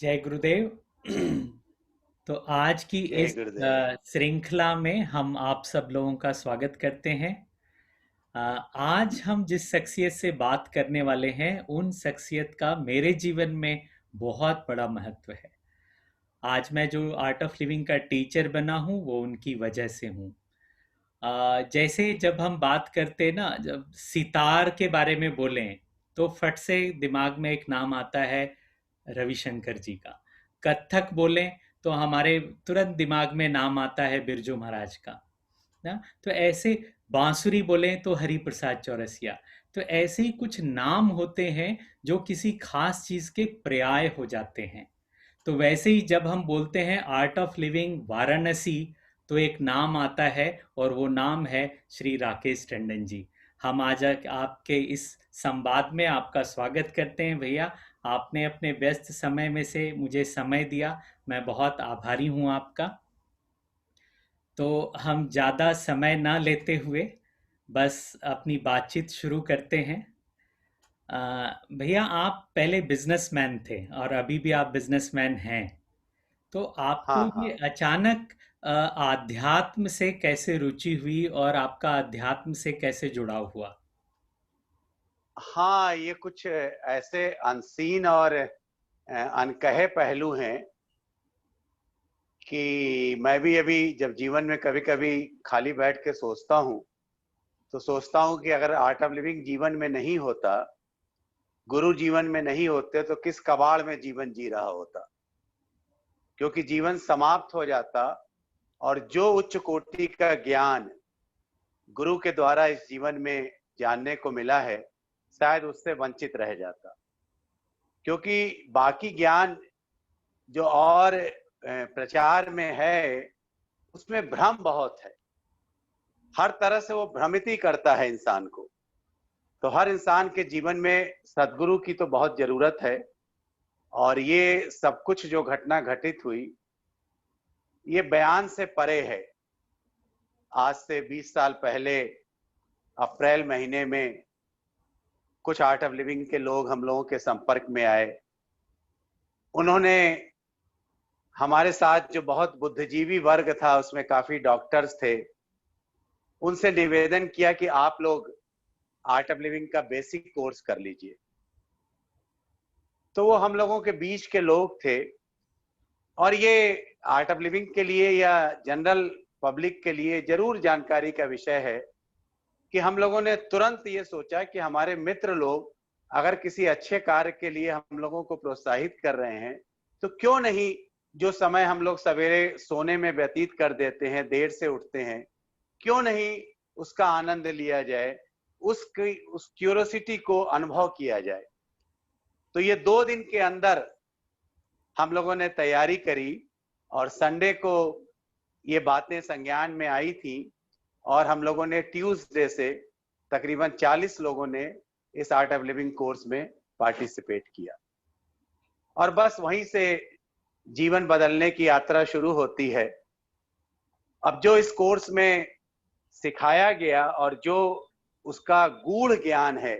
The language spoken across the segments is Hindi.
जय गुरुदेव। तो आज की जय इस गुरुदेव। श्रृंखला में हम आप सब लोगों का स्वागत करते हैं। आज हम जिस शख्सियत से बात करने वाले हैं उन शख्सियत का मेरे जीवन में बहुत बड़ा महत्व है। आज मैं जो आर्ट ऑफ लिविंग का टीचर बना हूँ वो उनकी वजह से हूँ। जैसे जब हम बात करते ना, जब सितार के बारे में बोलें तो फट से दिमाग में एक नाम आता है, रविशंकर जी का। कथक बोलें तो हमारे तुरंत दिमाग में नाम आता है बिरजू महाराज का ना। तो ऐसे बांसुरी बोलें तो हरि प्रसाद चौरसिया। तो ऐसे ही कुछ नाम होते हैं जो किसी खास चीज के पर्याय हो जाते हैं। तो वैसे ही जब हम बोलते हैं आर्ट ऑफ लिविंग वाराणसी तो एक नाम आता है, और वो नाम है श्री राकेश टंडन जी। हम आज आपके इस संवाद में आपका स्वागत करते हैं भैया। आपने अपने व्यस्त समय में से मुझे समय दिया, मैं बहुत आभारी हूँ आपका। तो हम ज़्यादा समय ना लेते हुए बस अपनी बातचीत शुरू करते हैं। भैया, आप पहले बिजनेसमैन थे और अभी भी आप बिजनेसमैन हैं। तो आपको हाँ ये हाँ। अचानक आध्यात्म से कैसे रुचि हुई और आपका अध्यात्म से कैसे जुड़ाव हुआ? हाँ, ये कुछ ऐसे अनसीन और अनकहे पहलू हैं कि मैं भी अभी जब जीवन में कभी कभी खाली बैठ के सोचता हूँ तो सोचता हूँ कि अगर आर्ट ऑफ लिविंग जीवन में नहीं होता, गुरु जीवन में नहीं होते तो किस कबाड़ में जीवन जी रहा होता। क्योंकि जीवन समाप्त हो जाता और जो उच्च कोटि का ज्ञान गुरु के द्वारा इस जीवन में जानने को मिला है, शायद उससे वंचित रह जाता। क्योंकि बाकी ज्ञान जो और प्रचार में है उसमें भ्रम बहुत है। हर तरह से वो भ्रमित ही करता है इंसान को। तो हर इंसान के जीवन में सदगुरु की तो बहुत जरूरत है। और ये सब कुछ जो घटना घटित हुई, ये बयान से परे है। आज से 20 साल पहले अप्रैल महीने में कुछ आर्ट ऑफ लिविंग के लोग हम लोगों के संपर्क में आए। उन्होंने हमारे साथ जो बहुत बुद्धिजीवी वर्ग था, उसमें काफी डॉक्टर्स थे, उनसे निवेदन किया कि आप लोग आर्ट ऑफ लिविंग का बेसिक कोर्स कर लीजिए। तो वो हम लोगों के बीच के लोग थे। और ये आर्ट ऑफ लिविंग के लिए या जनरल पब्लिक के लिए जरूर जानकारी का विषय है कि हम लोगों ने तुरंत ये सोचा कि हमारे मित्र लोग अगर किसी अच्छे कार्य के लिए हम लोगों को प्रोत्साहित कर रहे हैं, तो क्यों नहीं जो समय हम लोग सवेरे सोने में व्यतीत कर देते हैं, देर से उठते हैं, क्यों नहीं उसका आनंद लिया जाए, उस क्यूरोसिटी को अनुभव किया जाए। तो ये 2 दिन के अंदर हम लोगों ने तैयारी करी और संडे को ये बातें संज्ञान में आई थी। और हम लोगों ने ट्यूसडे से तकरीबन 40 लोगों ने इस आर्ट ऑफ लिविंग कोर्स में पार्टिसिपेट किया। और बस वहीं से जीवन बदलने की यात्रा शुरू होती है। अब जो इस कोर्स में सिखाया गया और जो उसका गूढ़ ज्ञान है,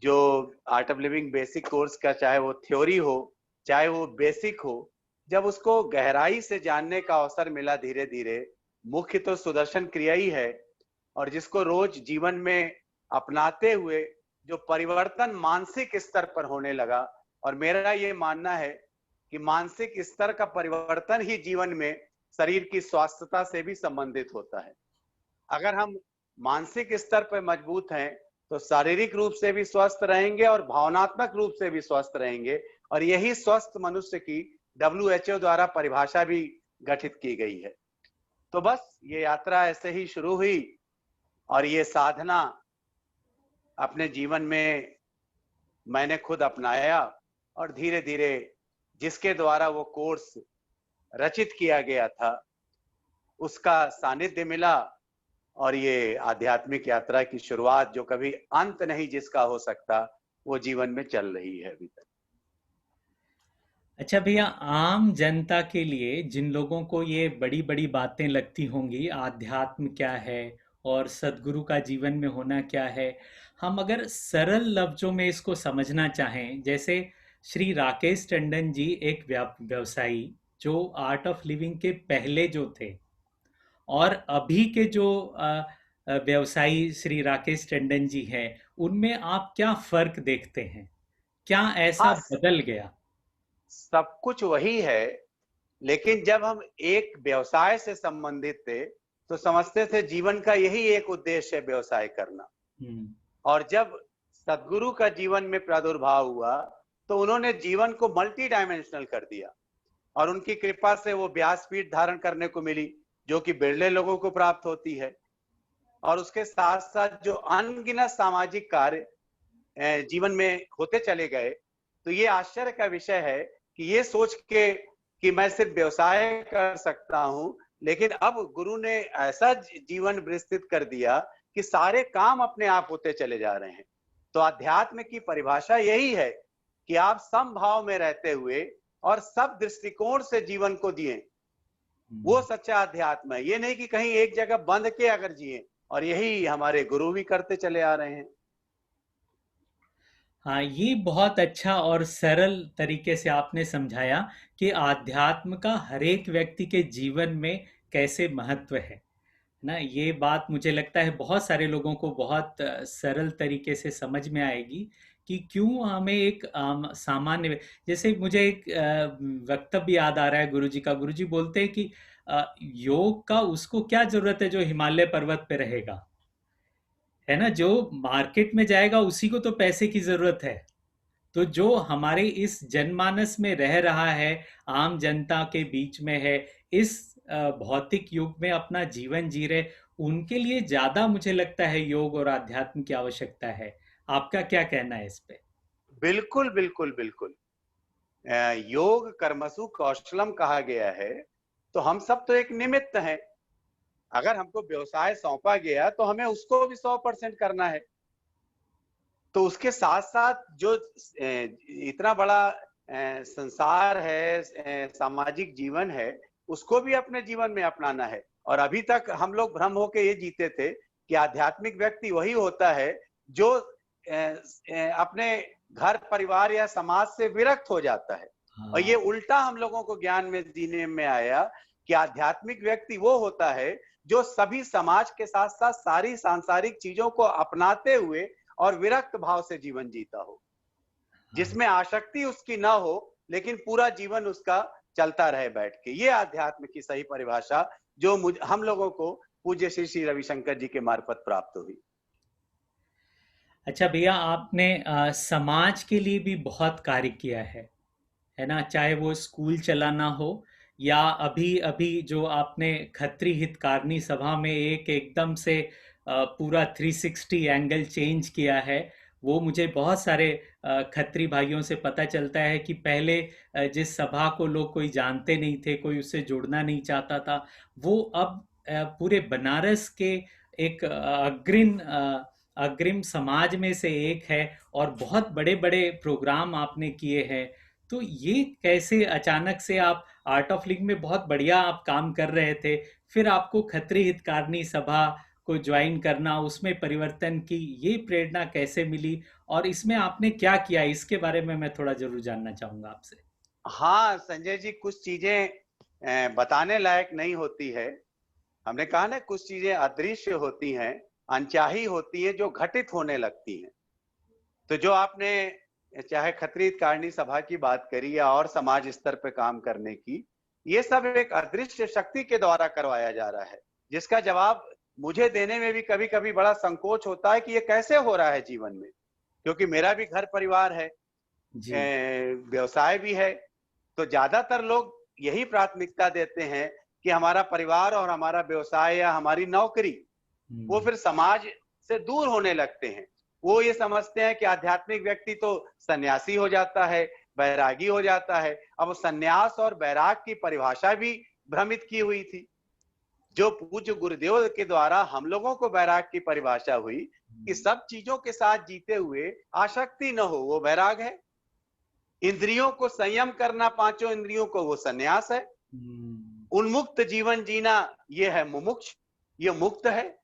जो art of living basic course का, चाहे वो थ्योरी हो चाहे वो बेसिक हो, जब उसको गहराई से जानने का अवसर मिला धीरे धीरे, मुख्य तो सुदर्शन क्रिया ही है। और जिसको रोज जीवन में अपनाते हुए जो परिवर्तन मानसिक स्तर पर होने लगा। और मेरा ये मानना है कि मानसिक स्तर का परिवर्तन ही जीवन में शरीर की स्वास्थ्यता से भी संबंधित होता है। अगर हम मानसिक स्तर पर मजबूत हैं तो शारीरिक रूप से भी स्वस्थ रहेंगे और भावनात्मक रूप से भी स्वस्थ रहेंगे। और यही स्वस्थ मनुष्य की WHO द्वारा परिभाषा भी गठित की गई है। तो बस ये यात्रा ऐसे ही शुरू हुई और ये साधना अपने जीवन में मैंने खुद अपनाया। और धीरे धीरे जिसके द्वारा वो कोर्स रचित किया गया था उसका सानिध्य मिला। और ये आध्यात्मिक यात्रा की शुरुआत, जो कभी अंत नहीं जिसका हो सकता, वो जीवन में चल रही है अभी तक। अच्छा भैया, आम जनता के लिए जिन लोगों को ये बड़ी बड़ी बातें लगती होंगी, आध्यात्म क्या है और सदगुरु का जीवन में होना क्या है, हम अगर सरल लफ्जों में इसको समझना चाहें, जैसे श्री राकेश टंडन जी एक व्यवसायी जो आर्ट ऑफ लिविंग के पहले जो थे और अभी के जो व्यवसायी श्री राकेश टंडन जी हैं, उनमें आप क्या फर्क देखते हैं? क्या ऐसा हाँ, बदल गया? सब कुछ वही है, लेकिन जब हम एक व्यवसाय से संबंधित थे तो समझते थे जीवन का यही एक उद्देश्य है, व्यवसाय करना। हम्म। और जब सदगुरु का जीवन में प्रादुर्भाव हुआ तो उन्होंने जीवन को मल्टी डायमेंशनल कर दिया और उनकी कृपा से वो व्यासपीठ धारण करने को मिली, जो कि बिरले लोगों को प्राप्त होती है। और उसके साथ साथ जो अनगिनत सामाजिक कार्य जीवन में होते चले गए, तो ये आश्चर्य का विषय है कि ये सोच के कि मैं सिर्फ व्यवसाय कर सकता हूं, लेकिन अब गुरु ने ऐसा जीवन विस्तृत कर दिया कि सारे काम अपने आप होते चले जा रहे हैं। तो अध्यात्म की परिभाषा यही है कि आप समभाव में रहते हुए और सब दृष्टिकोण से जीवन को जिए, वो सच्चा अध्यात्म है। ये नहीं कि कहीं एक जगह बंध के अगर जिए, और यही हमारे गुरु भी करते चले आ रहे हैं। हाँ, ये बहुत अच्छा और सरल तरीके से आपने समझाया कि आध्यात्म का हर एक व्यक्ति के जीवन में कैसे महत्व है ना। ये बात मुझे लगता है बहुत सारे लोगों को बहुत सरल तरीके से समझ में आएगी कि क्यों हमें एक सामान्य, जैसे मुझे एक वक्तव्य याद आ रहा है गुरुजी का। गुरुजी बोलते हैं कि योग का उसको क्या जरूरत है जो हिमालय पर्वत पे रहेगा, है ना। जो मार्केट में जाएगा उसी को तो पैसे की जरूरत है। तो जो हमारे इस जनमानस में रह रहा है, आम जनता के बीच में है, इस भौतिक युग में अपना जीवन जी रहे, उनके लिए ज्यादा मुझे लगता है योग और आध्यात्म की आवश्यकता है। आपका क्या कहना है इस पे? बिल्कुल बिल्कुल बिल्कुल। योग कर्मसु कौशलम कहा गया है, तो हम सब तो एक निमित्त हैं। अगर हमको व्यवसाय सौंपा गया तो हमें उसको भी 100% करना है। तो उसके साथ साथ जो इतना बड़ा संसार है, सामाजिक जीवन है, उसको भी अपने जीवन में अपनाना है। और अभी तक हम लोग भ्रम होके ये जीते थे कि आध्यात्मिक व्यक्ति वही होता है जो अपने घर परिवार या समाज से विरक्त हो जाता है। और ये हाँ। उल्टा हम लोगों को ज्ञान में जीने में आया कि आध्यात्मिक व्यक्ति वो होता है जो सभी समाज के साथ साथ सारी सांसारिक चीजों को अपनाते हुए और विरक्त भाव से जीवन जीता हो, हाँ। जिसमें आसक्ति उसकी ना हो, लेकिन पूरा जीवन उसका चलता रहे बैठ के। ये आध्यात्म की सही परिभाषा जो हम लोगों को पूज्य श्री श्री रविशंकर जी के मार्फत प्राप्त हुई। अच्छा भैया, आपने समाज के लिए भी बहुत कार्य किया है ना। चाहे वो स्कूल चलाना हो या अभी अभी जो आपने खत्री हितकारिणी सभा में एक एकदम से पूरा 360 एंगल चेंज किया है। वो मुझे बहुत सारे खत्री भाइयों से पता चलता है कि पहले जिस सभा को लोग कोई जानते नहीं थे, कोई उससे जुड़ना नहीं चाहता था, वो अब पूरे बनारस के एक अग्रिम समाज में से एक है और बहुत बड़े बड़े प्रोग्राम आपने किए हैं। तो ये कैसे अचानक से आप आर्ट ऑफ लिविंग में बहुत बढ़िया आप काम कर रहे थे, फिर आपको खत्री हितकारिणी सभा को ज्वाइन करना, उसमें परिवर्तन की ये प्रेरणा कैसे मिली और इसमें आपने क्या किया, इसके बारे में मैं थोड़ा जरूर जानना चाहूंगा आपसे। हाँ संजय जी, कुछ चीजें बताने लायक नहीं होती है। हमने कहा ना, कुछ चीजें अदृश्य होती हैं, अनचाही होती है, जो घटित होने लगती हैं। तो जो आपने चाहे खत्री हितकारिणी सभा की बात करी या और समाज स्तर पे काम करने की, ये सब एक अदृश्य शक्ति के द्वारा करवाया जा रहा है, जिसका जवाब मुझे देने में भी कभी कभी बड़ा संकोच होता है कि ये कैसे हो रहा है जीवन में। क्योंकि मेरा भी घर परिवार है, जी। व्यवसाय भी है। तो ज्यादातर लोग यही प्राथमिकता देते हैं कि हमारा परिवार और हमारा व्यवसाय या हमारी नौकरी, वो हम्म। फिर समाज से दूर होने लगते हैं। वो ये समझते हैं कि आध्यात्मिक व्यक्ति तो सन्यासी हो जाता है, बैरागी हो जाता है। अब सन्यास और बैराग की परिभाषा भी भ्रमित की हुई थी। जो पूज्य गुरुदेव के द्वारा हम लोगों को बैराग की परिभाषा हुई कि सब चीजों के साथ जीते हुए आसक्ति न हो, वो बैराग है। इंद्रियों को संयम करना, पांचों इंद्रियों को, वो सन्यास है। हम्म। उन्मुक्त जीवन जीना, ये है मुमुक्ष, ये मुक्त है।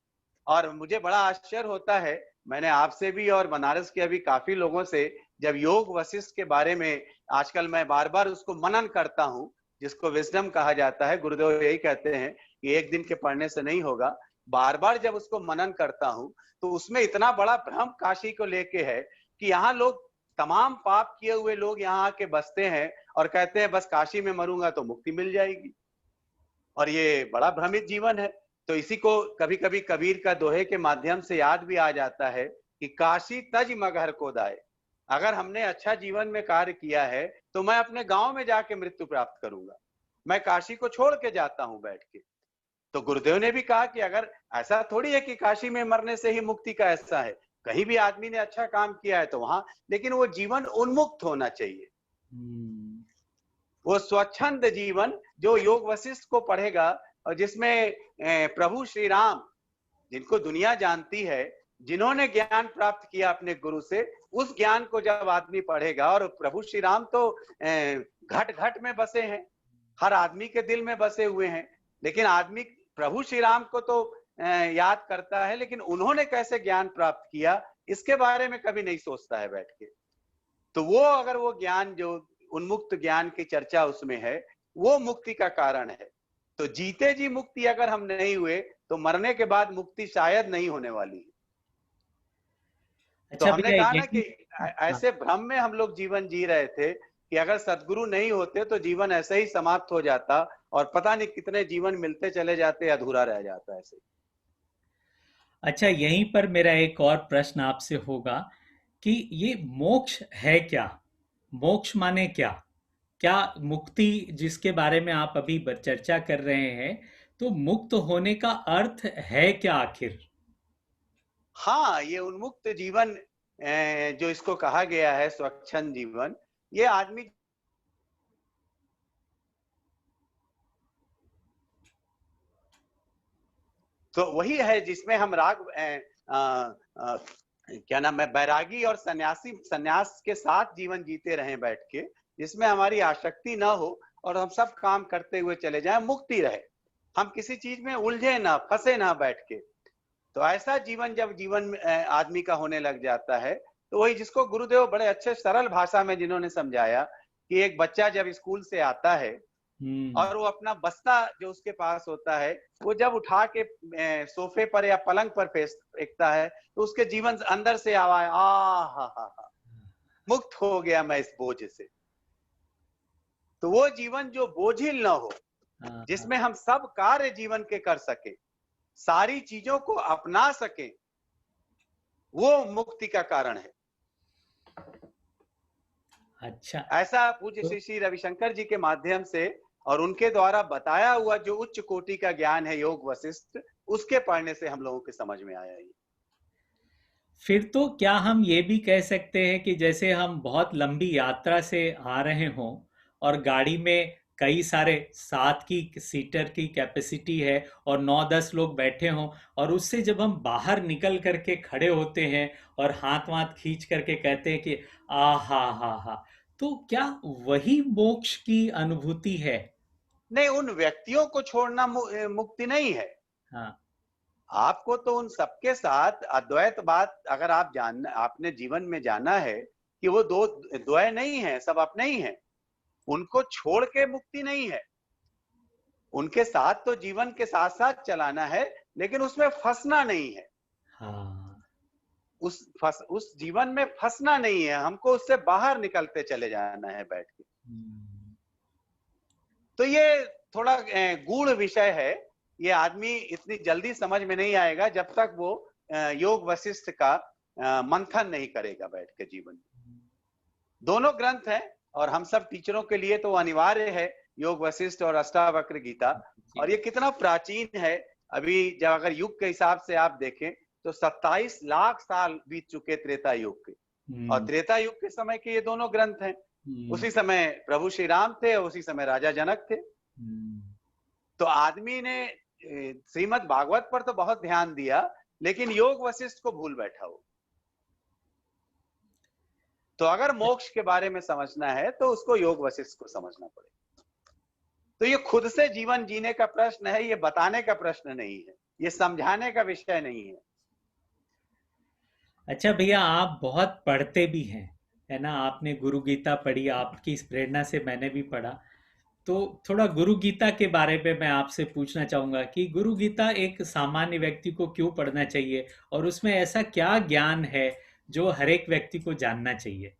और मुझे बड़ा आश्चर्य होता है, मैंने आपसे भी और बनारस के अभी काफी लोगों से जब योग वशिष्ठ के बारे में आजकल मैं बार बार उसको मनन करता हूं, जिसको विजडम कहा जाता है, गुरुदेव यही कहते हैं कि एक दिन के पढ़ने से नहीं होगा, बार बार जब उसको मनन करता हूं तो उसमें इतना बड़ा भ्रम काशी को लेके है कि यहाँ लोग तमाम पाप किए हुए लोग यहाँ आके बसते हैं और कहते हैं बस काशी में मरूंगा तो मुक्ति मिल जाएगी, और ये बड़ा भ्रमित जीवन है। तो इसी को कभी कभी कबीर का दोहे के माध्यम से याद भी आ जाता है कि काशी तज मगहर को दाए। अगर हमने अच्छा जीवन में कार्य किया है तो मैं अपने गांव में जाके मृत्यु प्राप्त करूंगा, मैं काशी को छोड़ के जाता हूं बैठ के। तो गुरुदेव ने भी कहा कि अगर ऐसा थोड़ी है कि काशी में मरने से ही मुक्ति का ऐसा है, कहीं भी आदमी ने अच्छा काम किया है तो वहां, लेकिन वो जीवन उन्मुक्त होना चाहिए, वो स्वच्छंद जीवन जो योग वशिष्ठ को पढ़ेगा और जिसमें प्रभु श्री राम, जिनको दुनिया जानती है, जिन्होंने ज्ञान प्राप्त किया अपने गुरु से, उस ज्ञान को जब आदमी पढ़ेगा, और प्रभु श्री राम तो घट घट में बसे हैं, हर आदमी के दिल में बसे हुए हैं, लेकिन आदमी प्रभु श्री राम को तो याद करता है, लेकिन उन्होंने कैसे ज्ञान प्राप्त किया इसके बारे में कभी नहीं सोचता है बैठ के। तो वो अगर वो ज्ञान जो उन्मुक्त ज्ञान की चर्चा उसमें है, वो मुक्ति का कारण है। तो जीते जी मुक्ति अगर हम नहीं हुए तो मरने के बाद मुक्ति शायद नहीं होने वाली है। तो अच्छा हमने भैया कहा ना यही। कि ऐसे भ्रम में हम लोग जीवन जी रहे थे कि अगर सदगुरु नहीं होते तो जीवन ऐसे ही समाप्त हो जाता, और पता नहीं कितने जीवन मिलते चले जाते, अधूरा रह जाता ऐसे। अच्छा, यहीं पर मेरा एक और प्रश्न आपसे होगा कि ये मोक्ष है क्या? मोक्ष माने क्या? क्या मुक्ति जिसके बारे में आप अभी चर्चा कर रहे हैं, तो मुक्त होने का अर्थ है क्या आखिर? हाँ, ये उन्मुक्त जीवन जो इसको कहा गया है स्वच्छंद जीवन, ये आदमी तो वही है जिसमें हम क्या नाम है, बैरागी और सन्यास के साथ जीवन जीते रहें बैठ के, जिसमें हमारी आसक्ति ना हो और हम सब काम करते हुए चले जाएं, मुक्ति रहे, हम किसी चीज में उलझे ना, फंसे ना बैठ के। तो ऐसा जीवन जब जीवन में आदमी का होने लग जाता है, तो वही जिसको गुरुदेव बड़े अच्छे सरल भाषा में जिन्होंने समझाया कि एक बच्चा जब स्कूल से आता है और वो अपना बस्ता जो उसके पास होता है वो जब उठा के सोफे पर या पलंग पर फेंकता है, तो उसके जीवन अंदर से आवाज हा, मुक्त हो गया मैं इस बोझ से। तो वो जीवन जो बोझिल ना हो, जिसमें हम सब कार्य जीवन के कर सके, सारी चीजों को अपना सके, वो मुक्ति का कारण है। अच्छा, ऐसा पूज्य श्री श्री रविशंकर जी के माध्यम से और उनके द्वारा बताया हुआ जो उच्च कोटि का ज्ञान है योग वशिष्ठ, उसके पढ़ने से हम लोगों के समझ में आया ये। फिर तो क्या हम ये भी कह सकते हैं कि जैसे हम बहुत लंबी यात्रा से आ रहे हों और गाड़ी में कई सारे 7 सीटर की कैपेसिटी है और 9-10 लोग बैठे हों, और उससे जब हम बाहर निकल करके खड़े होते हैं और हाथ वाथ खींच करके कहते हैं कि आ हा, तो क्या वही मोक्ष की अनुभूति है? नहीं, उन व्यक्तियों को छोड़ना मुक्ति नहीं है। हाँ। आपको तो उन सबके साथ अद्वैत बात अगर आप आपने जीवन में जाना है कि वो दो द्वय नहीं है, सब अपने ही है, उनको छोड़ के मुक्ति नहीं है। उनके साथ तो जीवन के साथ साथ चलाना है, लेकिन उसमें फंसना नहीं है। हाँ। उस जीवन में फंसना नहीं है, हमको उससे बाहर निकलते चले जाना है बैठ के। तो ये थोड़ा गूढ़ विषय है, ये आदमी इतनी जल्दी समझ में नहीं आएगा जब तक वो योग वशिष्ठ का मंथन नहीं करेगा बैठ के जीवन में। दोनों ग्रंथ हैं और हम सब टीचरों के लिए तो अनिवार्य है योग वशिष्ठ और अष्टावक्र गीता। और ये कितना प्राचीन है, अभी जब अगर युग के हिसाब से आप देखें तो 27 लाख साल बीत चुके त्रेता युग के, और त्रेता युग के समय के ये दोनों ग्रंथ हैं। उसी समय प्रभु श्री राम थे, उसी समय राजा जनक थे। तो आदमी ने श्रीमद् भागवत पर तो बहुत ध्यान दिया, लेकिन योग वशिष्ठ को भूल बैठा हो। तो अगर मोक्ष के बारे में समझना है तो उसको योग वशिष्ठ को समझना पड़ेगा। तो ये खुद से जीवन जीने का प्रश्न है, ये बताने का प्रश्न नहीं है, ये समझाने का विषय नहीं है। अच्छा भैया, आप बहुत पढ़ते भी हैं, है ना, आपने गुरु गीता पढ़ी, आपकी इस प्रेरणा से मैंने भी पढ़ा। तो थोड़ा गुरु गीता के बारे में मैं आपसे पूछना चाहूंगा कि गुरु गीता एक सामान्य व्यक्ति को क्यों पढ़ना चाहिए, और उसमें ऐसा क्या ज्ञान है जो हर एक व्यक्ति को जानना चाहिए।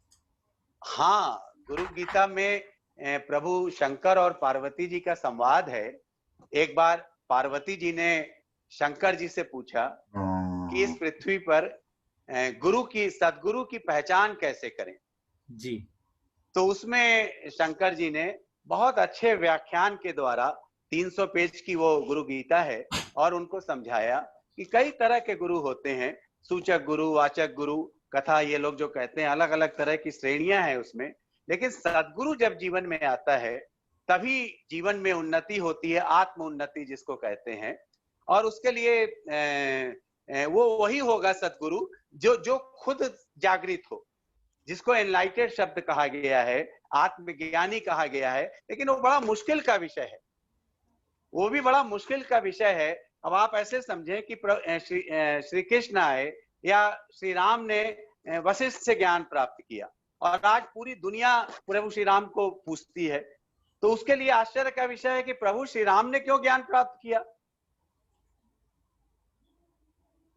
हाँ, गुरु गीता में प्रभु शंकर और पार्वती जी का संवाद है। एक बार पार्वती जी ने शंकर जी से पूछा कि इस पृथ्वी पर सदगुरु की पहचान कैसे करें। जी। तो उसमें शंकर जी ने बहुत अच्छे व्याख्यान के द्वारा 300 पेज की वो गुरु गीता है, और उनको समझाया कि कई तरह के गुरु होते हैं, सूचक गुरु, वाचक गुरु, कथा, ये लोग जो कहते हैं, अलग अलग तरह की श्रेणियां हैं उसमें। लेकिन सदगुरु जब जीवन में आता है तभी जीवन में उन्नति होती है, आत्म उन्नति जिसको कहते हैं। और उसके लिए वो वही होगा सदगुरु जो जो खुद जागृत हो, जिसको एनलाइटेड शब्द कहा गया है, आत्मज्ञानी कहा गया है। लेकिन वो बड़ा मुश्किल का विषय है, वो भी बड़ा मुश्किल का विषय है। अब आप ऐसे समझें कि श्री कृष्ण आए या श्री राम ने वशिष्ठ से ज्ञान प्राप्त किया, और आज पूरी दुनिया प्रभु श्री राम को पूछती है। तो उसके लिए आश्चर्य का विषय है कि प्रभु श्री राम ने क्यों ज्ञान प्राप्त किया।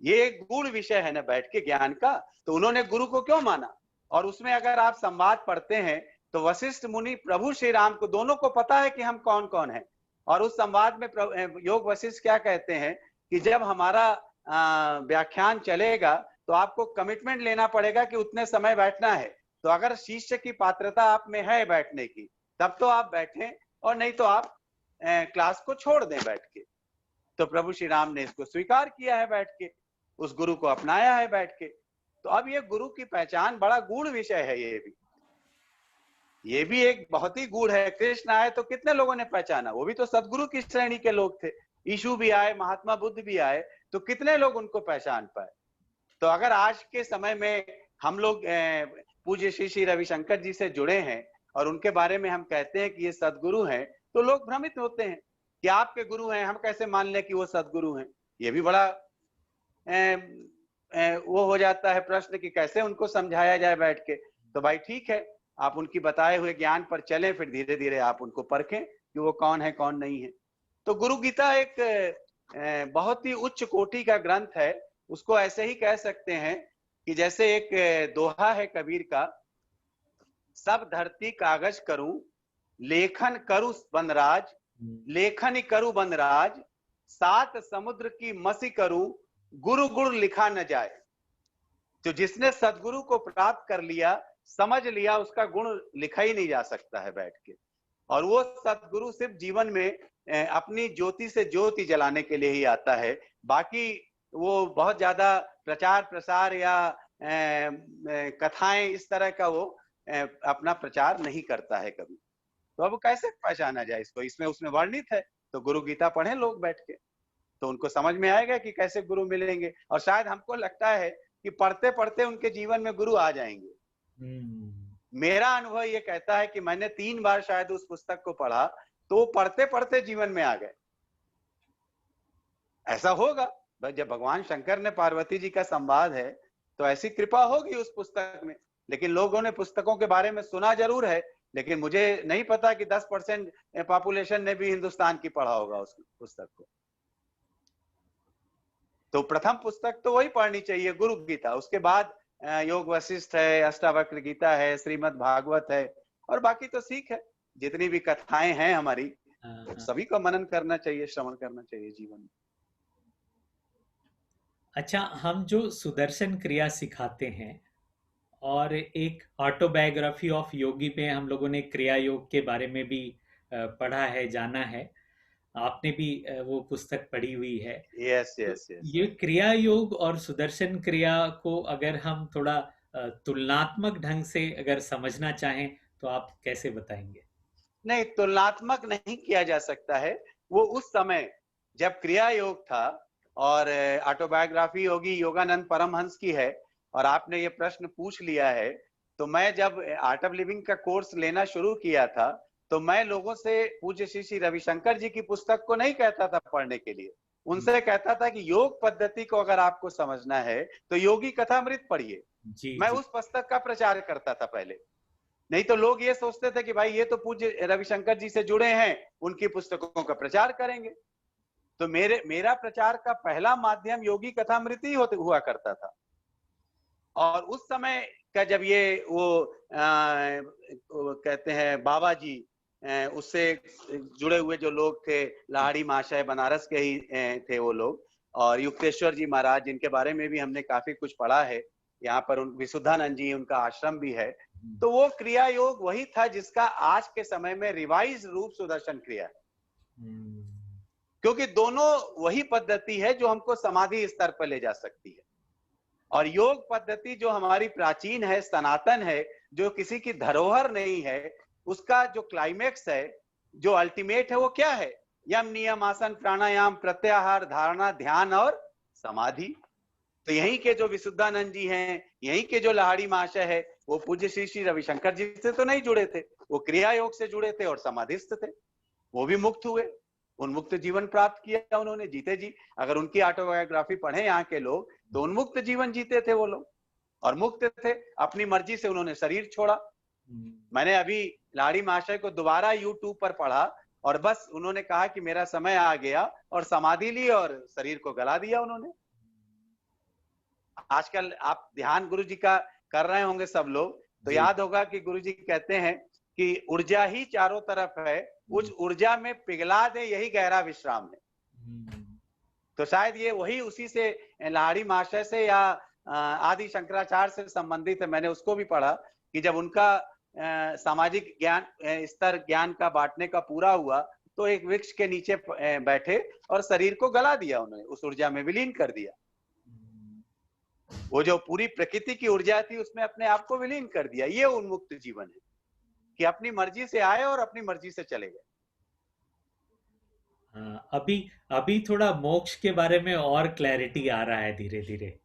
ये एक गूढ़ विषय है ना बैठ के ज्ञान का। तो उन्होंने गुरु को क्यों माना। और उसमें अगर आप संवाद पढ़ते हैं तो वशिष्ठ मुनि प्रभु श्री राम को, दोनों को पता है कि हम कौन कौन हैं। और उस संवाद में योग वशिष्ठ क्या कहते हैं कि जब हमारा व्याख्यान चलेगा तो आपको कमिटमेंट लेना पड़ेगा कि उतने समय बैठना है। तो अगर शिष्य की पात्रता आप में है बैठने की, तब तो आप बैठें, और नहीं तो आप क्लास को छोड़ दें बैठ के। तो प्रभु श्री राम ने इसको स्वीकार किया है बैठ के, उस गुरु को अपनाया है बैठ के। तो अब ये गुरु की पहचान बड़ा गूढ़ विषय है। ये भी एक बहुत ही गूढ़ है। कृष्ण आए तो कितने लोगों ने पहचाना, वो भी तो सदगुरु की श्रेणी के लोग थे। यीशु भी आए, महात्मा बुद्ध भी आए, तो कितने लोग उनको पहचान पाए। तो अगर आज के समय में हम लोग पूज्य श्री श्री रविशंकर जी से जुड़े हैं और उनके बारे में हम कहते हैं कि ये सदगुरु हैं, तो लोग भ्रमित होते हैं कि आपके गुरु हैं, हम कैसे मान लें कि वो सदगुरु हैं। ये भी बड़ा वो हो जाता है प्रश्न कि कैसे उनको समझाया जाए बैठ के। तो भाई ठीक है, आप उनकी बताए हुए ज्ञान पर चलें, फिर धीरे धीरे आप उनको परखें कि वो कौन है कौन नहीं है। तो गुरु गीता एक बहुत ही उच्च कोटि का ग्रंथ है। उसको ऐसे ही कह सकते हैं कि जैसे एक दोहा है कबीर का, सब धरती कागज करूं, लेखन करूं बनराज, लेखन करूं बनराज, सात समुद्र की मसी करूं, गुरु गुण लिखा न जाए। तो जिसने सदगुरु को प्राप्त कर लिया, समझ लिया, उसका गुण लिखा ही नहीं जा सकता है बैठ के। और वो सदगुरु सिर्फ जीवन में अपनी ज्योति से ज्योति जलाने के लिए ही आता है। बाकी वो बहुत ज्यादा प्रचार प्रसार या कथाएं इस तरह का वो अपना प्रचार नहीं करता है कभी। तो अब कैसे पहचाना जाए इसको, इसमें उसमें वर्णित है। तो गुरु गीता पढ़ें लोग बैठ के, तो उनको समझ में आएगा कि कैसे गुरु मिलेंगे। और शायद हमको लगता है कि पढ़ते पढ़ते उनके जीवन में गुरु आ जाएंगे। मेरा अनुभव ये कहता है कि मैंने 3 बार शायद उस पुस्तक को पढ़ा, तो वो पढ़ते पढ़ते जीवन में आ गए। ऐसा होगा जब भगवान शंकर ने पार्वती जी का संवाद है, तो ऐसी कृपा होगी उस पुस्तक में। लेकिन लोगों ने पुस्तकों के बारे में सुना जरूर है, लेकिन मुझे नहीं पता कि 10% पॉपुलेशन ने भी हिंदुस्तान की पढ़ा होगा उस पुस्तक को। तो प्रथम पुस्तक तो वही पढ़नी चाहिए, गुरु गीता। उसके बाद योग वशिष्ठ है, अष्टावक्र गीता है, श्रीमद् भागवत है, और बाकी तो सीख है। जितनी भी कथाएं हैं हमारी, सभी को मनन करना चाहिए, श्रवण करना चाहिए जीवन में। अच्छा, हम जो सुदर्शन क्रिया सिखाते हैं, और एक ऑटोबायोग्राफी ऑफ योगी में हम लोगों ने क्रिया योग के बारे में भी पढ़ा है, जाना है। आपने भी वो पुस्तक पढ़ी हुई है। Yes yes yes. ये क्रिया योग और सुदर्शन क्रिया को अगर हम थोड़ा तुलनात्मक ढंग से अगर समझना चाहें तो आप कैसे बताएंगे? नहीं, तुलनात्मक नहीं किया जा सकता है। वो उस समय जब क्रिया योग था, और ऑटोबायोग्राफी योगी योगानंद परमहंस की है, और आपने ये प्रश्न पूछ लिया है, तो मैं जब आर्ट ऑफ लिविंग का कोर्स लेना शुरू किया था, तो मैं लोगों से पूज्य श्री श्री रविशंकर जी की पुस्तक को नहीं कहता था पढ़ने के लिए। उनसे कहता था कि योग पद्धति को अगर आपको समझना है तो योगी कथामृत पढ़िए, जी मैं जी। उस पुस्तक का प्रचार करता था पहले। नहीं तो लोग ये सोचते थे कि भाई ये तो पूज्य रविशंकर जी से जुड़े हैं, उनकी पुस्तकों का प्रचार करेंगे। तो मेरा प्रचार का पहला माध्यम योगी कथामृति होते हुआ करता था। और उस समय का जब ये वो कहते हैं बाबा जी, उससे जुड़े हुए जो लोग थे, लाड़ी महाशय बनारस के ही थे वो लोग, और युक्तेश्वर जी महाराज जिनके बारे में भी हमने काफी कुछ पढ़ा है, यहाँ पर विशुद्धानंद जी उनका आश्रम भी है। तो वो क्रिया योग वही था जिसका आज के समय में रिवाइज रूप सुदर्शन क्रिया है, हम्म, क्योंकि दोनों वही पद्धति है जो हमको समाधि स्तर पर ले जा सकती है। और योग पद्धति जो हमारी प्राचीन है, सनातन है, जो किसी की धरोहर नहीं है, उसका जो क्लाइमेक्स है, जो अल्टीमेट है, वो क्या है? यम नियम आसन प्राणायाम प्रत्याहार धारणा ध्यान और समाधि। तो यहीं के जो विशुद्धानंद जी हैं, यहीं के जो लाहिड़ी महाशय है, वो पूज्य श्री श्री रविशंकर जी से तो नहीं जुड़े थे, वो क्रिया योग से जुड़े थे और समाधिस्थ थे। वो भी मुक्त हुए, उन्मुक्त जीवन प्राप्त किया उन्होंने, जीते जी। अगर उनकी ऑटोबायोग्राफी पढ़े यहाँ के लोग, तो उन्मुक्त जीवन जीते थे वो लोग, और मुक्त थे। अपनी मर्जी से उन्होंने शरीर छोड़ा। मैंने अभी लाड़ी महाशय को दोबारा यूट्यूब पर पढ़ा, और बस उन्होंने कहा कि मेरा समय आ गया, और समाधि ली और शरीर को गला दिया उन्होंने। आजकल आप ध्यान गुरु जी का कर रहे होंगे सब लोग, तो जी। याद होगा कि गुरु जी कहते हैं कि ऊर्जा ही चारों तरफ है, उस ऊर्जा में पिघला दे यही गहरा विश्राम है। तो शायद ये वही उसी से लाहिड़ी महाशय से या आदि शंकराचार्य से संबंधित है। मैंने उसको भी पढ़ा कि जब उनका सामाजिक ज्ञान स्तर ज्ञान का बांटने का पूरा हुआ, तो एक वृक्ष के नीचे बैठे और शरीर को गला दिया उन्होंने, उस ऊर्जा में विलीन कर दिया। वो जो पूरी प्रकृति की ऊर्जा थी उसमें अपने आप को विलीन कर दिया। ये उन्मुक्त जीवन है कि अपनी मर्जी से आए और अपनी मर्जी से चले गए। हाँ, अभी अभी थोड़ा मोक्ष के बारे में और क्लैरिटी आ रहा है धीरे धीरे।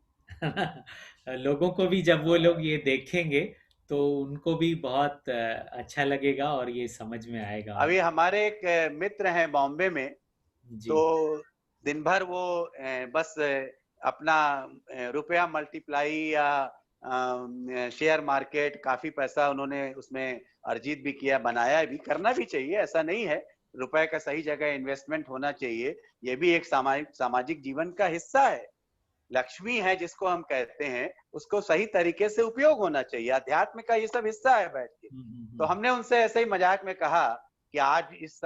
लोगों को भी जब वो लोग ये देखेंगे तो उनको भी बहुत अच्छा लगेगा और ये समझ में आएगा अभी उनको। हमारे एक मित्र हैं बॉम्बे में, जी। तो दिन भर वो बस अपना रुपया मल्टीप्लाई या शेयर मार्केट, काफी पैसा उन्होंने उसमें अर्जित भी किया, बनाया भी, करना भी चाहिए, ऐसा नहीं है। रुपए का सही जगह इन्वेस्टमेंट होना चाहिए, ये भी एक सामाजिक जीवन का हिस्सा है। लक्ष्मी है जिसको हम कहते हैं, उसको सही तरीके से उपयोग होना चाहिए। अध्यात्म का ये सब हिस्सा है बैठ के। तो हमने उनसे ऐसे ही मजाक में कहा कि आज इस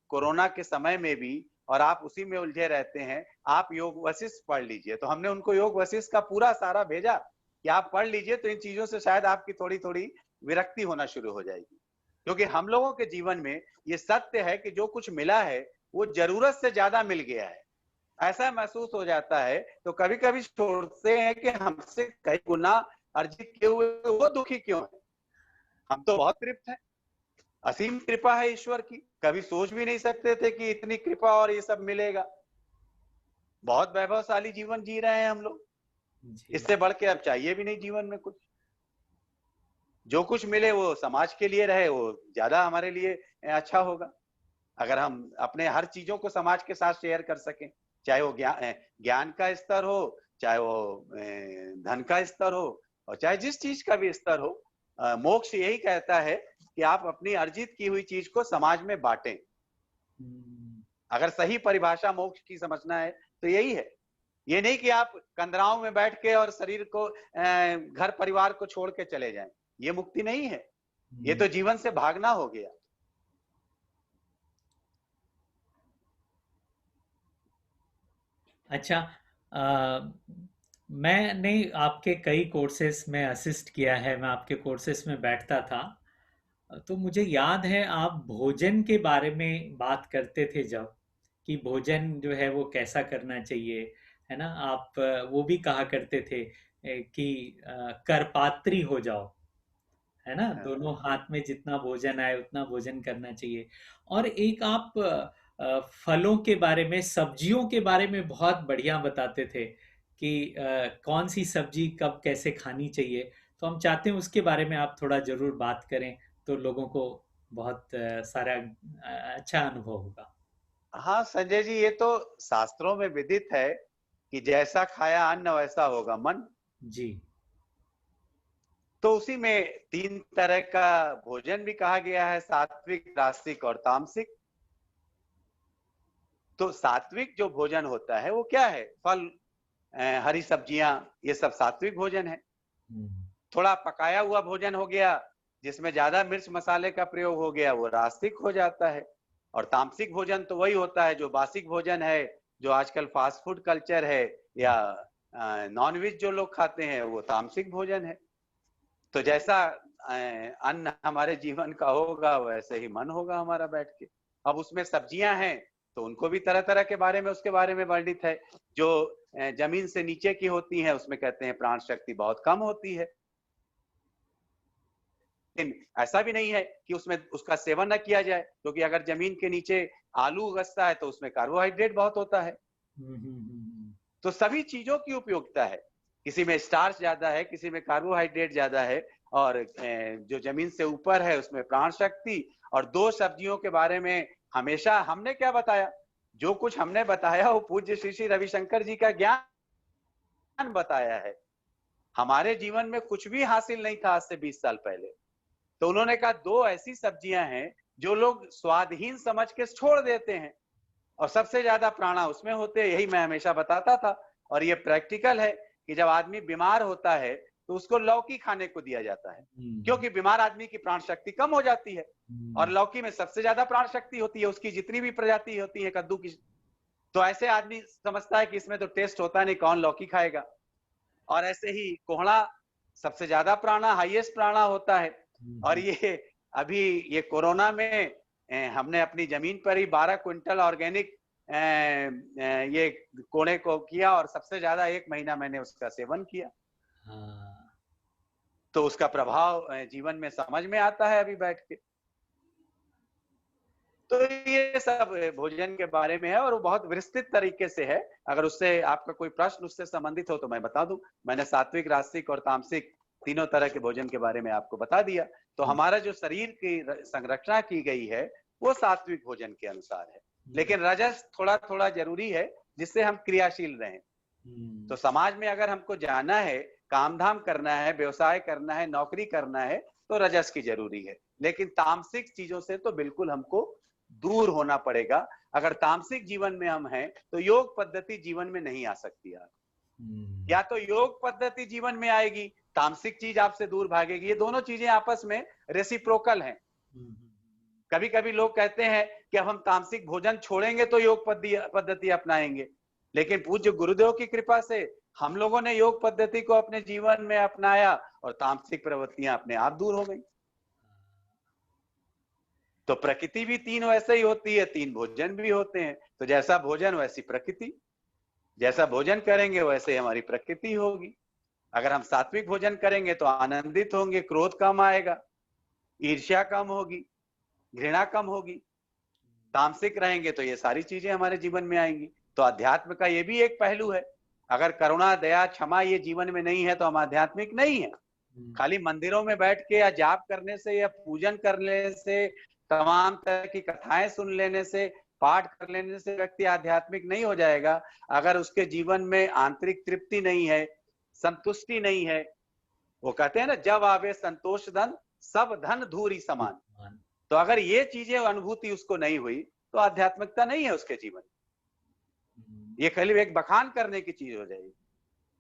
कोरोना के समय में भी, और आप उसी में उलझे रहते हैं, आप योग वशिष्ठ पढ़ लीजिए। तो हमने उनको योग वशिष्ठ का पूरा सारा भेजा कि आप पढ़ लीजिए, तो इन चीजों से शायद आपकी थोड़ी थोड़ी विरक्ति होना शुरू हो जाएगी। क्योंकि हम लोगों के जीवन में ये सत्य है कि जो कुछ मिला है वो जरूरत से ज्यादा मिल गया है, ऐसा महसूस हो जाता है। तो कभी कभी सोचते हैं कि हमसे कई गुना अर्जित किए हुए वो दुखी क्यों है। हम तो बहुत तृप्त हैं, असीम कृपा है ईश्वर की, कभी सोच भी नहीं सकते थे कि इतनी कृपा और ये सब मिलेगा। बहुत वैभवशाली जीवन जी रहे हैं हम लोग, जी। इससे बढ़ के अब चाहिए भी नहीं जीवन में कुछ। जो कुछ मिले वो समाज के लिए रहे, वो ज्यादा हमारे लिए अच्छा होगा। अगर हम अपने हर चीजों को समाज के साथ शेयर कर सकें, चाहे वो ज्ञान का स्तर हो, चाहे वो धन का स्तर हो, और चाहे जिस चीज का भी स्तर हो, मोक्ष यही कहता है कि आप अपनी अर्जित की हुई चीज को समाज में बांटें। अगर सही परिभाषा मोक्ष की समझना है तो यही है। ये नहीं कि आप कंदराओं में बैठ के और शरीर को घर परिवार को छोड़ के चले जाएं, ये मुक्ति नहीं है, ये तो जीवन से भागना हो गया। अच्छा, मैंने आपके कई कोर्सेस में असिस्ट किया है, मैं आपके कोर्सेस में बैठता था। तो मुझे याद है आप भोजन के बारे में बात करते थे जब, कि भोजन जो है वो कैसा करना चाहिए, है ना। आप वो भी कहा करते थे कि करपात्री हो जाओ, है ना, दोनों हाथ में जितना भोजन आए उतना भोजन करना चाहिए। और एक आप फलों के बारे में, सब्जियों के बारे में बहुत बढ़िया बताते थे कि कौन सी सब्जी कब कैसे खानी चाहिए। तो हम चाहते हैं उसके बारे में आप थोड़ा जरूर बात करें, तो लोगों को बहुत सारा अच्छा अनुभव होगा। हाँ संजय जी, ये तो शास्त्रों में विदित है कि जैसा खाया अन्न वैसा होगा मन। जी। तो उसी में 3 तरह का भोजन भी कहा गया है, सात्विक, रास्तिक और तामसिक। तो सात्विक जो भोजन होता है वो क्या है? फल, हरी सब्जियां, ये सब सात्विक भोजन है। थोड़ा पकाया हुआ भोजन हो गया, जिसमें ज्यादा मिर्च मसाले का प्रयोग हो गया, वो रास्तिक हो जाता है। और तामसिक भोजन तो वही होता है जो बासिक भोजन है, जो आजकल फास्ट फूड कल्चर है, या नॉन वेज जो लोग खाते हैं, वो तामसिक भोजन है। तो जैसा अन्न हमारे जीवन का होगा, वैसे ही मन होगा हमारा बैठ के। अब उसमें सब्जियां हैं तो उनको भी तरह तरह के बारे में, उसके बारे में वर्णित है। जो जमीन से नीचे की होती हैं, उसमें कहते हैं प्राण शक्ति बहुत कम होती है। लेकिन ऐसा भी नहीं है कि उसमें उसका सेवन न किया जाए, क्योंकि अगर जमीन के नीचे आलू उगता है तो उसमें कार्बोहाइड्रेट बहुत होता है। तो सभी चीजों की उपयोगिता है, किसी में स्टार्च ज्यादा है, किसी में कार्बोहाइड्रेट ज्यादा है, और जो जमीन से ऊपर है उसमें प्राण शक्ति। और 2 सब्जियों के बारे में हमेशा हमने क्या बताया? जो कुछ हमने बताया वो पूज्य श्री श्री रविशंकर जी का ज्ञान बताया है। हमारे जीवन में कुछ भी हासिल नहीं था आज से 20 साल पहले। तो उन्होंने कहा 2 ऐसी सब्जियां हैं जो लोग स्वादहीन समझ के छोड़ देते हैं, और सबसे ज्यादा प्राणा उसमें होते हैं। यही मैं हमेशा बताता था, और ये प्रैक्टिकल है कि जब आदमी बीमार होता है तो उसको लौकी खाने को दिया जाता है, क्योंकि बीमार आदमी की प्राण शक्ति कम हो जाती है। और लौकी में सबसे ज्यादा प्राण शक्ति होती है, उसकी जितनी भी प्रजाति होती है कद्दू की। तो ऐसे आदमी समझता है कि इसमें तो टेस्ट होता नहीं, कौन लौकी खाएगा। और ऐसे ही कोहड़ा सबसे ज्यादा प्राणा, हाईएस्ट प्राणा होता है। और ये अभी ये कोरोना में हमने अपनी जमीन पर ही 12 क्विंटल ऑर्गेनिक ये कोड़े को किया, और सबसे ज्यादा 1 महीना मैंने उसका सेवन किया। तो उसका प्रभाव जीवन में समझ में आता है अभी बैठ के। तो ये सब भोजन के बारे में है, और वो बहुत विस्तृत तरीके से है। अगर उससे आपका कोई प्रश्न उससे संबंधित हो तो मैं बता दूं। मैंने सात्विक, रास्तिक और तामसिक तीनों तरह के भोजन के बारे में आपको बता दिया। तो हमारा जो शरीर की संरचना की गई है वो सात्विक भोजन के अनुसार है, लेकिन रजस थोड़ा थोड़ा जरूरी है जिससे हम क्रियाशील रहें। तो समाज में अगर हमको जाना है, काम धाम करना है, व्यवसाय करना है, नौकरी करना है, तो रजस की जरूरी है। लेकिन तामसिक चीजों से तो बिल्कुल हमको दूर होना पड़ेगा। अगर तामसिक जीवन में हम हैं तो योग पद्धति जीवन में नहीं आ सकती यार। या तो योग पद्धति जीवन में आएगी, तामसिक चीज आपसे दूर भागेगी। ये दोनों चीजें आपस में रेसिप्रोकल हैं। कभी कभी लोग कहते हैं कि अब हम तामसिक भोजन छोड़ेंगे तो योग पद्धति अपनाएंगे, लेकिन पूज्य गुरुदेव की कृपा से हम लोगों ने योग पद्धति को अपने जीवन में अपनाया और तामसिक प्रवृत्तियां अपने आप दूर हो गई। तो प्रकृति भी 3 वैसे ही होती है, 3 भोजन भी होते हैं। तो जैसा भोजन वैसी प्रकृति, जैसा भोजन करेंगे वैसे हमारी प्रकृति होगी। अगर हम सात्विक भोजन करेंगे तो आनंदित होंगे, क्रोध कम आएगा, ईर्ष्या कम होगी, घृणा कम होगी। तामसिक रहेंगे तो ये सारी चीजें हमारे जीवन में आएंगी। तो अध्यात्म का ये भी एक पहलू है। अगर करुणा, दया, क्षमा ये जीवन में नहीं है तो हम आध्यात्मिक नहीं है। खाली मंदिरों में बैठ के या जाप करने से या पूजन करने से, तमाम तरह की कथाएं सुन लेने से, पाठ कर लेने से व्यक्ति आध्यात्मिक नहीं हो जाएगा। अगर उसके जीवन में आंतरिक तृप्ति नहीं है, संतुष्टि नहीं है। वो कहते हैं ना, जब आवे संतोष धन, सब धन धूरी समान। तो अगर ये चीजें अनुभूति उसको नहीं हुई तो आध्यात्मिकता नहीं है उसके जीवन। ये खाली एक बखान करने की चीज हो जाएगी।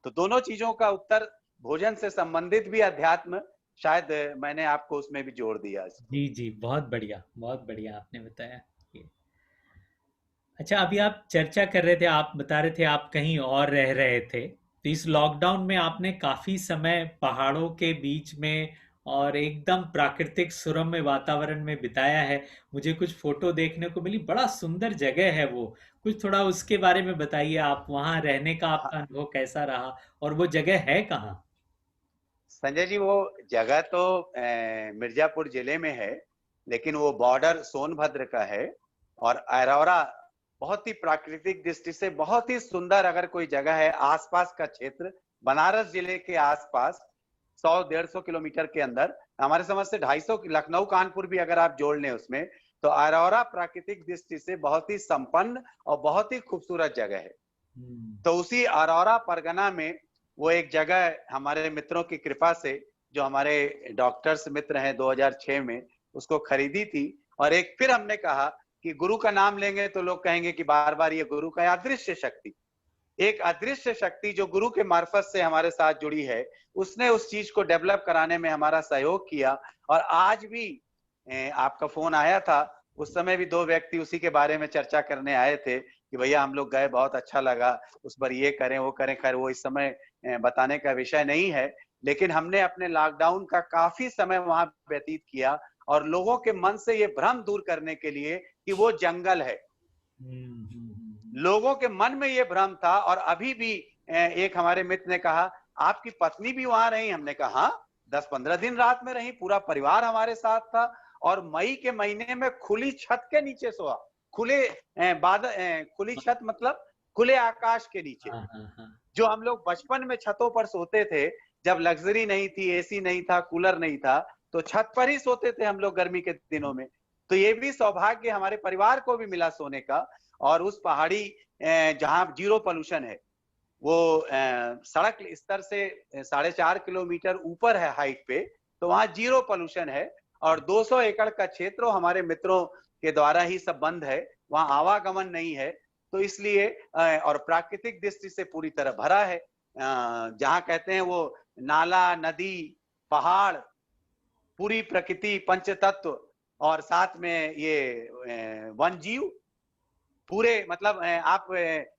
तो दोनों चीजों का उत्तर, भोजन से संबंधित भी अध्यात्म, शायद मैंने आपको उसमें भी जोड़ दिया। जी जी, बहुत बढ़िया आपने बताया ये। अच्छा, अभी आप चर्चा कर रहे थे, आप बता रहे थे आप कहीं और रह रहे थे, तो इस लॉकडाउन में आपने काफी समय पहाड़ों के बीच में और एकदम प्राकृतिक सुरम्य वातावरण में बिताया है। मुझे कुछ फोटो देखने को मिली, बड़ा सुंदर जगह है वो। कुछ थोड़ा उसके बारे में बताइए, आप वहां रहने का आपका अनुभव कैसा रहा, और वो जगह है कहाँ? संजय जी, वो जगह तो मिर्जापुर जिले में है, लेकिन वो बॉर्डर सोनभद्र का है। और अरौरा बहुत ही प्राकृतिक दृष्टि से बहुत ही सुंदर, अगर कोई जगह है आसपास का क्षेत्र, बनारस जिले के आसपास 100-150 किलोमीटर के अंदर, हमारे समझ से 250, लखनऊ कानपुर भी अगर आप जोड़ लें उसमें, तो अरौरा प्राकृतिक दृष्टि से बहुत ही संपन्न और बहुत ही खूबसूरत जगह है। तो उसी अरौरा परगना में वो एक जगह हमारे मित्रों की कृपा से, जो हमारे डॉक्टर्स मित्र हैं 2006 में, उसको खरीदी थी। और एक फिर हमने कहा कि गुरु का नाम लेंगे तो लोग कहेंगे कि बार बार ये गुरु का अदृश्य शक्ति, एक अदृश्य शक्ति जो गुरु के मार्फत से हमारे साथ जुड़ी है, उसने उस चीज को डेवलप कराने में हमारा सहयोग किया। और आज भी आपका फोन आया था, उस समय भी 2 व्यक्ति उसी के बारे में चर्चा करने आए थे कि भैया हम लोग गए, बहुत अच्छा लगा, उस पर ये करें वो करें। खैर वो इस समय बताने का विषय नहीं है, लेकिन हमने अपने लॉकडाउन का काफी समय वहां व्यतीत किया और लोगों के मन से ये भ्रम दूर करने के लिए कि वो जंगल है। लोगों के मन में ये भ्रम था। और अभी भी एक हमारे मित्र ने कहा आपकी पत्नी भी वहां रही? हमने कहा हाँ, 10-15 दिन रात में रही, पूरा परिवार हमारे साथ था। और मई के महीने में खुली छत के नीचे सोआ, खुले बादल, खुली छत मतलब खुले आकाश के नीचे। हाँ, हाँ, हाँ। जो हम लोग बचपन में छतों पर सोते थे, जब लग्जरी नहीं थी, एसी नहीं था, कूलर नहीं था, तो छत पर ही सोते थे हम लोग गर्मी के दिनों में। तो ये भी सौभाग्य हमारे परिवार को भी मिला सोने का। और उस पहाड़ी जहां जीरो पोल्यूशन है, वो सड़क स्तर से 4.5 किलोमीटर ऊपर है हाइट पे, तो वहां जीरो पोल्यूशन है। और 200 एकड़ का क्षेत्र हमारे मित्रों के द्वारा ही सब बंद है, वहां आवागमन नहीं है। तो इसलिए और प्राकृतिक दृष्टि से पूरी तरह भरा है। जहां कहते हैं वो नाला, नदी, पहाड़, पूरी प्रकृति, पंचतत्व, और साथ में ये वन जीव पूरे, मतलब आप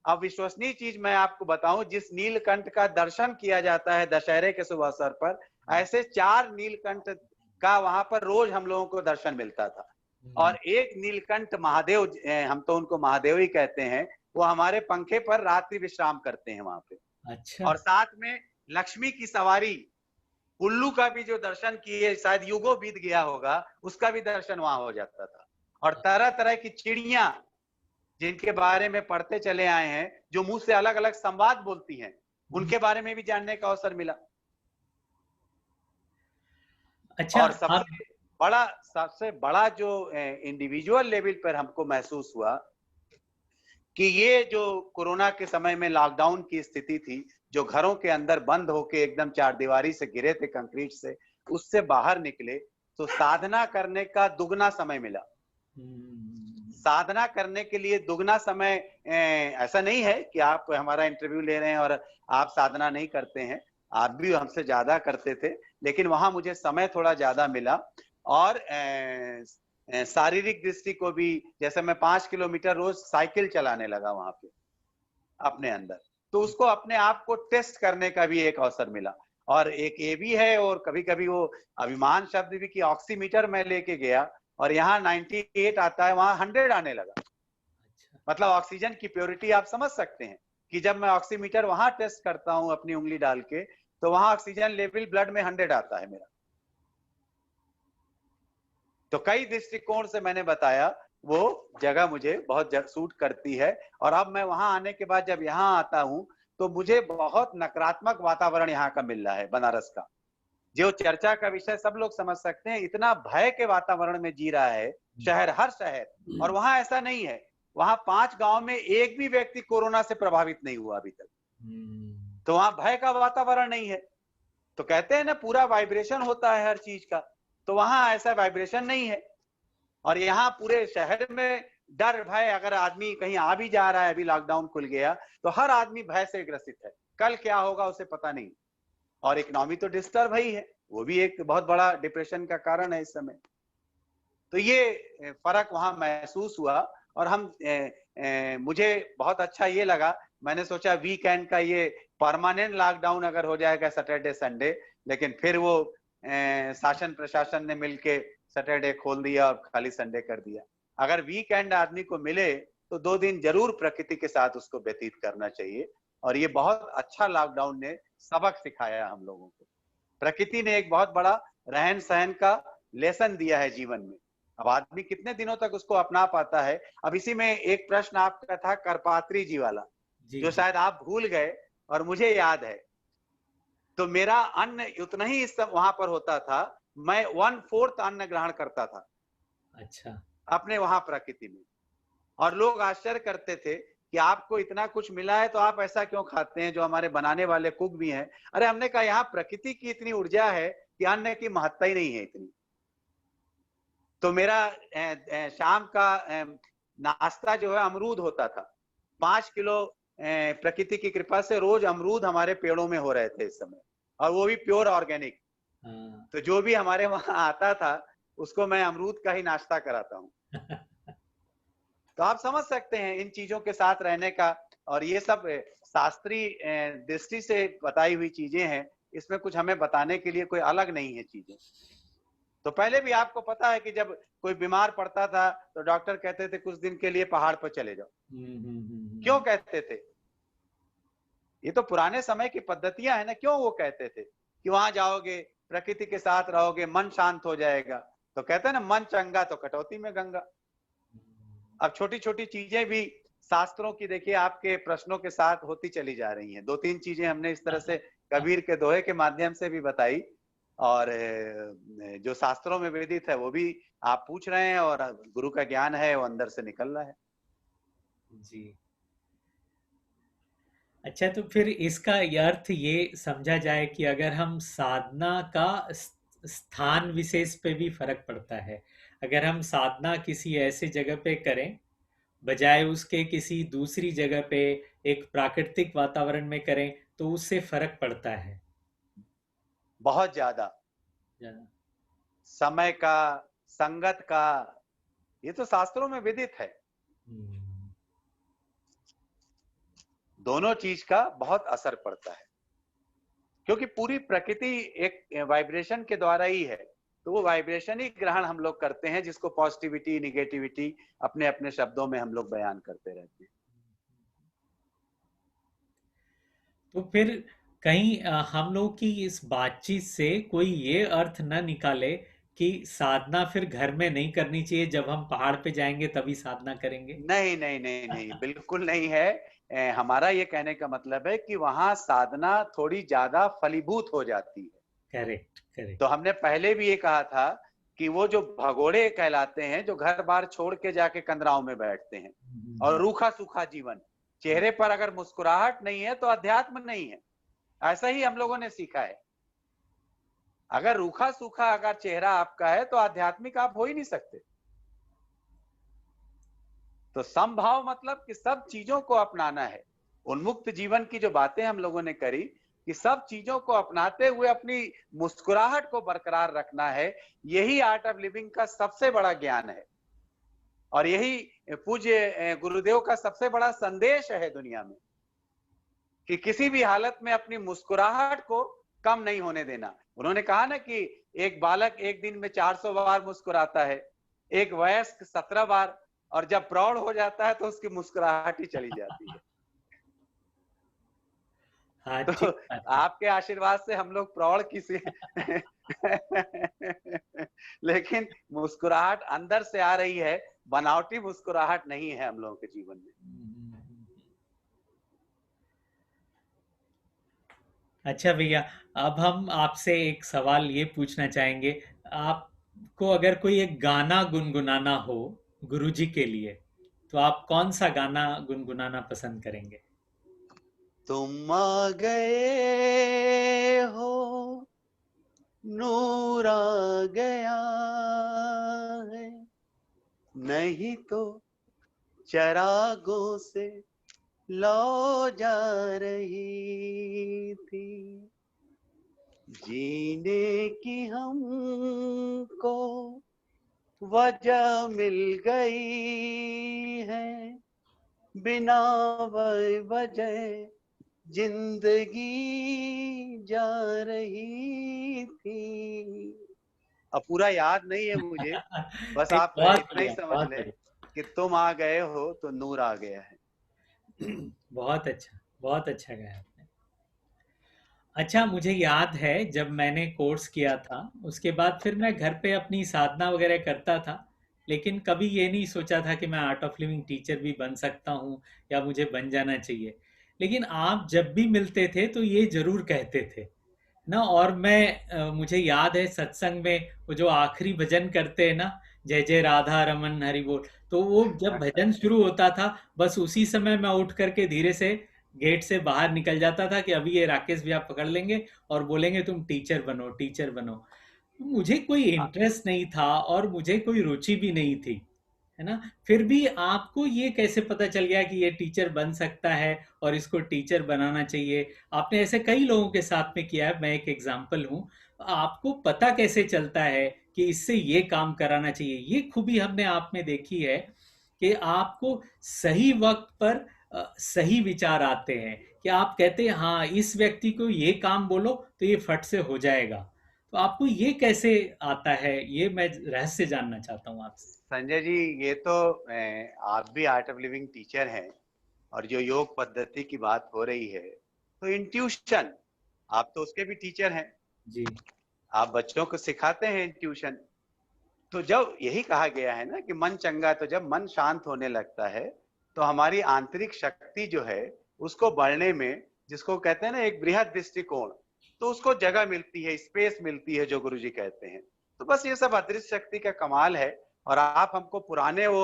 अविश्वसनीय चीज मैं आपको बताऊं, जिस नीलकंठ का दर्शन किया जाता है दशहरे के शुभ अवसर पर, ऐसे 4 नीलकंठ का वहां पर रोज हम लोगों को दर्शन मिलता था। और एक नीलकंठ महादेव, हम तो उनको महादेव ही कहते हैं, वो हमारे पंखे पर रात्रि विश्राम करते हैं वहां पे। अच्छा। और साथ में लक्ष्मी की सवारी, उल्लू का भी जो दर्शन किए, शायद युगों बीत गया होगा, उसका भी दर्शन वहां हो जाता था। और तरह तरह की चिड़िया जिनके बारे में पढ़ते चले आए हैं, जो मुंह से अलग अलग संवाद बोलती हैं, उनके बारे में भी जानने का अवसर मिला। अच्छा। और आप सबसे बड़ा जो इंडिविजुअल लेवल पर हमको महसूस हुआ कि ये जो कोरोना के समय में लॉकडाउन की स्थिति थी, जो घरों के अंदर बंद होके एकदम चारदीवारी से घिरे थे कंक्रीट से, उससे बाहर निकले तो साधना करने का दुगना समय मिला। साधना करने के लिए दुगना समय, ऐसा नहीं है कि आप हमारा इंटरव्यू ले रहे हैं और आप साधना नहीं करते हैं, आप भी हमसे ज्यादा करते थे, लेकिन वहां मुझे समय थोड़ा ज्यादा मिला। और शारीरिक दृष्टि को भी, जैसे मैं 5 किलोमीटर रोज साइकिल चलाने लगा वहां पे अपने अंदर, तो उसको अपने आप को टेस्ट करने का भी एक अवसर मिला। और एक ये भी है, और कभी कभी वो अभिमान शब्द भी, कि ऑक्सीमीटर मैं लेके गया और यहाँ 98 आता है, वहां 100 आने लगा। अच्छा। मतलब ऑक्सीजन की प्योरिटी आप समझ सकते हैं कि जब मैं ऑक्सीमीटर वहां टेस्ट करता हूं अपनी उंगली डाल के, तो वहां ऑक्सीजन लेवल ब्लड में 100 आता है मेरा। तो कई दृष्टिकोण से मैंने बताया, वो जगह मुझे बहुत सूट करती है। और अब मैं वहां आने के बाद जब यहाँ आता हूं, तो मुझे बहुत नकारात्मक वातावरण यहाँ का मिल रहा है, बनारस का। जो चर्चा का विषय सब लोग समझ सकते हैं, इतना भय के वातावरण में जी रहा है शहर, हर शहर। और वहां ऐसा नहीं है, वहां 5 गांव में एक भी व्यक्ति कोरोना से प्रभावित नहीं हुआ अभी तक। तो वहां भय का वातावरण नहीं है। तो कहते हैं ना, पूरा वाइब्रेशन होता है हर चीज का, तो वहां ऐसा वाइब्रेशन नहीं है। और यहाँ पूरे शहर में डर भय, अगर आदमी कहीं आ भी जा रहा है, अभी लॉकडाउन खुल गया, तो हर आदमी भय से ग्रसित है, कल क्या होगा उसे पता नहीं। और इकोनॉमी तो डिस्टर्ब ही है, वो भी एक बहुत बड़ा डिप्रेशन का कारण है इस समय। तो ये फर्क वहां महसूस हुआ। और मुझे बहुत अच्छा ये लगा, मैंने सोचा वीकेंड का ये परमानेंट लॉकडाउन अगर हो जाएगा सैटरडे संडे, लेकिन फिर वो शासन प्रशासन ने मिलके सैटरडे खोल दिया और खाली संडे कर दिया। अगर वीकेंड आदमी को मिले तो 2 दिन जरूर प्रकृति के साथ उसको व्यतीत करना चाहिए। और ये बहुत अच्छा लॉकडाउन ने सबक सिखाया हम लोगों को। प्रकृति ने एक बहुत बड़ा रहन सहन का लेसन दिया है जीवन में। अब आदमी कितने दिनों तक उसको अपना पाता है। अब इसी में एक प्रश्न आपका था करपात्री जी वाला, जी, जो जी। शायद आप भूल गए और मुझे याद है। तो मेरा अन्न उतना ही इस सब वहां पर होता था, मैं 1/4 अन्न ग्रहण करता था अच्छा। अपने वहां प्रकृति में। और लोग आश्चर्य करते थे कि आपको इतना कुछ मिला है तो आप ऐसा क्यों खाते हैं, जो हमारे बनाने वाले कुक भी हैं। अरे हमने कहा यहाँ प्रकृति की इतनी ऊर्जा है कि अन्न की महत्ता ही नहीं है इतनी। तो मेरा शाम का नाश्ता जो है अमरूद होता था। 5 किलो प्रकृति की कृपा से रोज अमरूद हमारे पेड़ों में हो रहे थे इस समय, और वो भी प्योर ऑर्गेनिक। हाँ। तो जो भी हमारे वहां आता था उसको मैं अमरूद का ही नाश्ता कराता हूँ। तो आप समझ सकते हैं इन चीजों के साथ रहने का, और ये सब शास्त्रीय दृष्टि से बताई हुई चीजें हैं। इसमें कुछ हमें बताने के लिए कोई अलग नहीं है चीजें। तो पहले भी आपको पता है कि जब कोई बीमार पड़ता था तो डॉक्टर कहते थे कुछ दिन के लिए पहाड़ पर चले जाओ। क्यों कहते थे? ये तो पुराने समय की पद्धतियां है ना। क्यों वो कहते थे कि वहां जाओगे, प्रकृति के साथ रहोगे, मन शांत हो जाएगा। तो कहते हैं ना, मन चंगा तो कटौती में गंगा। अब छोटी छोटी चीजें भी शास्त्रों की देखिए आपके प्रश्नों के साथ होती चली जा रही हैं। 2-3 चीजें हमने इस तरह से कबीर के दोहे के माध्यम से भी बताई, और जो शास्त्रों में विदित है वो भी आप पूछ रहे हैं, और गुरु का ज्ञान है वो अंदर से निकल रहा है। जी। अच्छा, तो फिर इसका अर्थ ये समझा जाए कि अगर हम साधना का स्थान विशेष पे भी फर्क पड़ता है। अगर हम साधना किसी ऐसे जगह पे करें बजाय उसके किसी दूसरी जगह पे एक प्राकृतिक वातावरण में करें तो उससे फर्क पड़ता है। बहुत ज्यादा समय का, संगत का, ये तो शास्त्रों में विदित है। दोनों चीज का बहुत असर पड़ता है, क्योंकि पूरी प्रकृति एक वाइब्रेशन के द्वारा ही है। तो वो वाइब्रेशन ही ग्रहण हम लोग करते हैं, जिसको पॉजिटिविटी निगेटिविटी अपने अपने शब्दों में हम लोग बयान करते रहते हैं। तो फिर कहीं हम लोग की इस बातचीत से कोई ये अर्थ न निकाले कि साधना फिर घर में नहीं करनी चाहिए, जब हम पहाड़ पे जाएंगे तभी साधना करेंगे। नहीं नहीं नहीं नहीं, बिल्कुल नहीं है। हमारा ये कहने का मतलब है कि वहां साधना थोड़ी ज्यादा फलीभूत हो जाती है। Correct correct. तो हमने पहले भी ये कहा था कि वो जो भगोड़े कहलाते हैं, जो घर बार छोड़ के जाके कंदराव में बैठते हैं, और रूखा सूखा जीवन, चेहरे पर अगर मुस्कुराहट नहीं है तो अध्यात्म नहीं है। ऐसा ही हम लोगों ने सीखा है। अगर रूखा सूखा अगर चेहरा आपका है तो आध्यात्मिक आप हो ही नहीं सकते। तो समभाव मतलब कि सब चीजों को अपनाना है। उन्मुक्त जीवन की जो बातें हम लोगों ने करी कि सब चीजों को अपनाते हुए अपनी मुस्कुराहट को बरकरार रखना है, यही आर्ट ऑफ लिविंग का सबसे बड़ा ज्ञान है, और यही पूज्य गुरुदेव का सबसे बड़ा संदेश है दुनिया में, कि किसी भी हालत में अपनी मुस्कुराहट को कम नहीं होने देना। उन्होंने कहा ना कि एक बालक एक दिन में 400 बार मुस्कुराता है, एक वयस्क 17 बार, और जब प्रौढ़ हो जाता है तो उसकी मुस्कुराहट ही चली जाती है। हाँ, तो ठीक बात है। आपके आशीर्वाद से हम लोग प्रौढ़ किसी लेकिन मुस्कुराहट अंदर से आ रही है, बनावटी मुस्कुराहट नहीं है हम लोगों के जीवन में। अच्छा भैया, अब हम आपसे एक सवाल ये पूछना चाहेंगे। आपको अगर कोई एक गाना गुनगुनाना हो गुरुजी के लिए, तो आप कौन सा गाना गुनगुनाना पसंद करेंगे? तुम आ गए हो, नूर आ गया है, नहीं तो चरागों से लौ जा रही थी, जीने की हमको वजह मिल गई है, बिना वजह जिंदगी जा रही थी। अब पूरा याद नहीं है मुझे, बस नहीं, आप बहुत इतना ही बढ़िया, समझ बहुत लें बढ़िया। कि तुम आ गए हो तो नूर आ गया है। बहुत अच्छा, बहुत अच्छा गाया आपने। अच्छा, मुझे याद है जब मैंने कोर्स किया था उसके बाद फिर मैं घर पे अपनी साधना वगैरह करता था, लेकिन कभी ये नहीं सोचा था कि मैं आर्ट ऑफ लिविंग टीचर भी बन सकता हूँ या मुझे बन जाना चाहिए। लेकिन आप जब भी मिलते थे तो ये जरूर कहते थे ना। और मुझे याद है सत्संग में वो जो आखिरी भजन करते हैं ना, जय जय राधा रमन हरि बोल, तो वो जब भजन शुरू होता था बस उसी समय मैं उठ करके धीरे से गेट से बाहर निकल जाता था कि अभी ये राकेश भैया पकड़ लेंगे और बोलेंगे तुम टीचर बनो, टीचर बनो। मुझे कोई हाँ, इंटरेस्ट नहीं था और मुझे कोई रुचि भी नहीं थी, है ना। फिर भी आपको ये कैसे पता चल गया कि ये टीचर बन सकता है और इसको टीचर बनाना चाहिए? आपने ऐसे कई लोगों के साथ में किया है, मैं एक एग्जाम्पल हूँ। आपको पता कैसे चलता है कि इससे ये काम कराना चाहिए? ये खूबी हमने आप में देखी है कि आपको सही वक्त पर सही विचार आते हैं, कि आप कहते हैं हाँ इस व्यक्ति को ये काम बोलो तो ये फट से हो जाएगा। तो आपको ये कैसे आता है, ये मैं रहस्य जानना चाहता हूँ आपसे। संजय जी, ये तो आप भी आर्ट ऑफ लिविंग टीचर हैं, और जो योग पद्धति की बात हो रही है, तो इंट्यूशन, आप तो उसके भी टीचर हैं। जी। आप बच्चों को सिखाते हैं ट्यूशन। तो जब यही कहा गया है ना कि मन चंगा, तो जब मन शांत होने लगता है तो हमारी आंतरिक शक्ति जो है उसको बढ़ने में, जिसको कहते हैं ना एक बृहद दृष्टिकोण, तो उसको जगह मिलती है, स्पेस मिलती है, जो गुरुजी कहते हैं। तो बस ये सब अदृश्य शक्ति का कमाल है। और आप हमको पुराने वो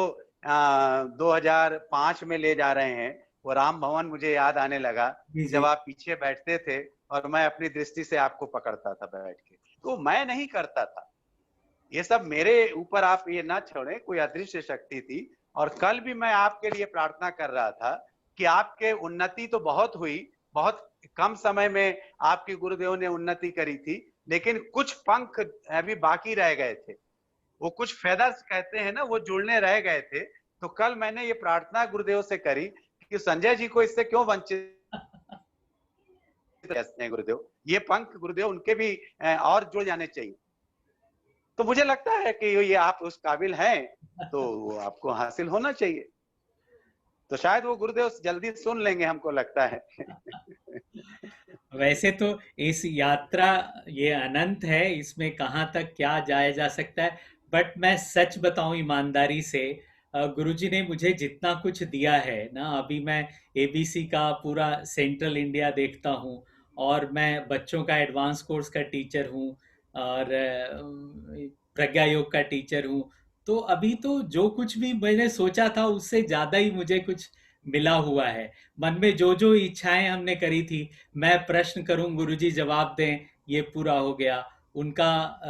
2005 में ले जा रहे हैं। वो राम भवन मुझे याद आने लगा जी। कि जब जी। आप पीछे बैठते थे और मैं अपनी दृष्टि से आपको पकड़ता था बैठ के, तो मैं नहीं करता था ये सब। मेरे ऊपर आप ये ना छोड़े, कोई अदृश्य शक्ति थी। और कल भी मैं आपके लिए प्रार्थना कर रहा था कि आपके उन्नति तो बहुत हुई, बहुत कम समय में आपके गुरुदेव ने उन्नति करी थी, लेकिन कुछ पंख अभी बाकी रह गए थे। वो कुछ फेदर्स कहते हैं ना, वो जुड़ने रह गए थे। तो कल मैंने ये प्रार्थना गुरुदेव से करी कि संजय जी को इससे क्यों वंचित हैं गुरुदेव, ये पंख गुरुदेव उनके भी और जुड़ जाने चाहिए। तो मुझे लगता है कि ये आप उस काबिल हैं, तो वो आपको हासिल होना चाहिए। तो शायद वो गुरुदेव जल्दी सुन लेंगे, हमको लगता है। वैसे तो इस यात्रा ये अनंत है, इसमें कहाँ तक क्या जाया जा सकता है। बट मैं सच बताऊं ईमानदारी से, गुरुजी ने मुझे जितना कुछ दिया है ना, अभी मैं एबीसी का पूरा सेंट्रल इंडिया देखता हूँ, और मैं बच्चों का एडवांस कोर्स का टीचर हूँ, और प्रज्ञा योग का टीचर हूँ। तो अभी तो जो कुछ भी मैंने सोचा था उससे ज्यादा ही मुझे कुछ मिला हुआ है। मन में जो जो इच्छाएं हमने करी थी, मैं प्रश्न करूं गुरुजी जवाब दें, ये पूरा हो गया। उनका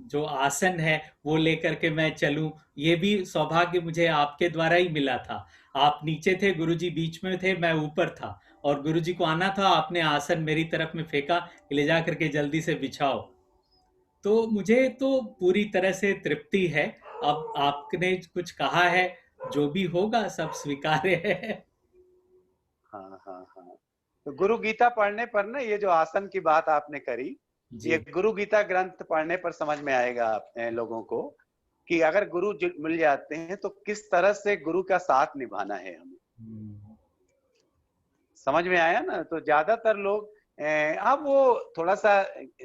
जो आसन है वो लेकर के मैं चलूं, ये भी सौभाग्य मुझे आपके द्वारा ही मिला था। आप नीचे थे, गुरुजी बीच में थे, मैं ऊपर था, और गुरुजी को आना था, आपने आसन मेरी तरफ में फेंका कि ले जा करके जल्दी से बिछाओ। तो मुझे तो पूरी तरह से तृप्ति है। अब आपने कुछ कहा है, जो भी होगा सब स्वीकार्य है। हाँ हाँ हाँ। तो गुरु गीता पढ़ने पर ना, ये जो आसन की बात आपने करी, जी। ये गुरु गीता ग्रंथ पढ़ने पर समझ में आएगा लोगों को कि अगर गुरु मिल जाते हैं तो किस तरह से गुरु का साथ निभाना है हमें। हम्म। समझ में आया ना। तो ज्यादातर लोग अब वो थोड़ा सा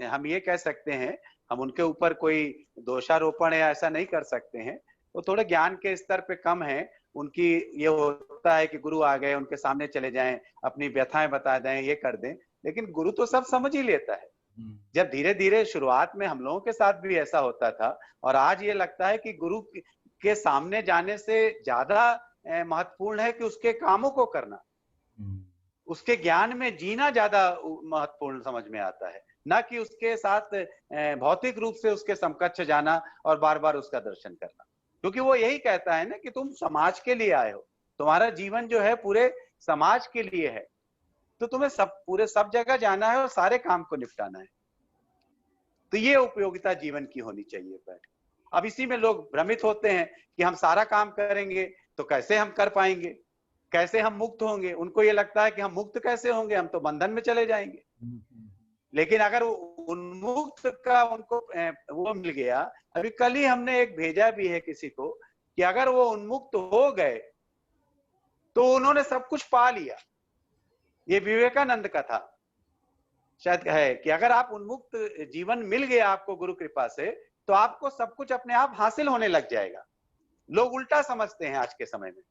हम ये कह सकते हैं, हम उनके ऊपर कोई दोषारोपण या ऐसा नहीं कर सकते हैं। वो थोड़े ज्ञान के स्तर पे कम है। उनकी ये होता है कि गुरु आ गए, उनके सामने चले जाएं, अपनी व्यथाएं बता दें, ये कर दें। लेकिन गुरु तो सब समझ ही लेता है। हम्म। जब धीरे धीरे शुरुआत में हम लोगों के साथ भी ऐसा होता था, और आज ये लगता है कि गुरु के सामने जाने से ज्यादा महत्वपूर्ण है कि उसके कामों को करना, हम्म। उसके ज्ञान में जीना ज्यादा महत्वपूर्ण समझ में आता है, ना कि उसके साथ भौतिक रूप से उसके समकक्ष जाना और बार बार उसका दर्शन करना। क्योंकि वो यही कहता है ना कि तुम समाज के लिए आए हो, तुम्हारा जीवन जो है पूरे समाज के लिए है। तो तुम्हें सब जगह जाना है और सारे काम को निपटाना है। तो ये उपयोगिता जीवन की होनी चाहिए बैठ। अब इसी में लोग भ्रमित होते हैं कि हम सारा काम करेंगे तो कैसे हम कर पाएंगे, कैसे हम मुक्त होंगे। उनको ये लगता है कि हम मुक्त कैसे होंगे, हम तो बंधन में चले जाएंगे। हम्म। लेकिन अगर उन्मुक्त का उनको वो मिल गया, अभी कल ही हमने एक भेजा भी है किसी को, कि अगर वो उन्मुक्त हो गए तो उन्होंने सब कुछ पा लिया। ये विवेकानंद का था शायद है, कि अगर आप उन्मुक्त जीवन मिल गया आपको गुरु कृपा से, तो आपको सब कुछ अपने आप हासिल होने लग जाएगा। लोग उल्टा समझते हैं आज के समय में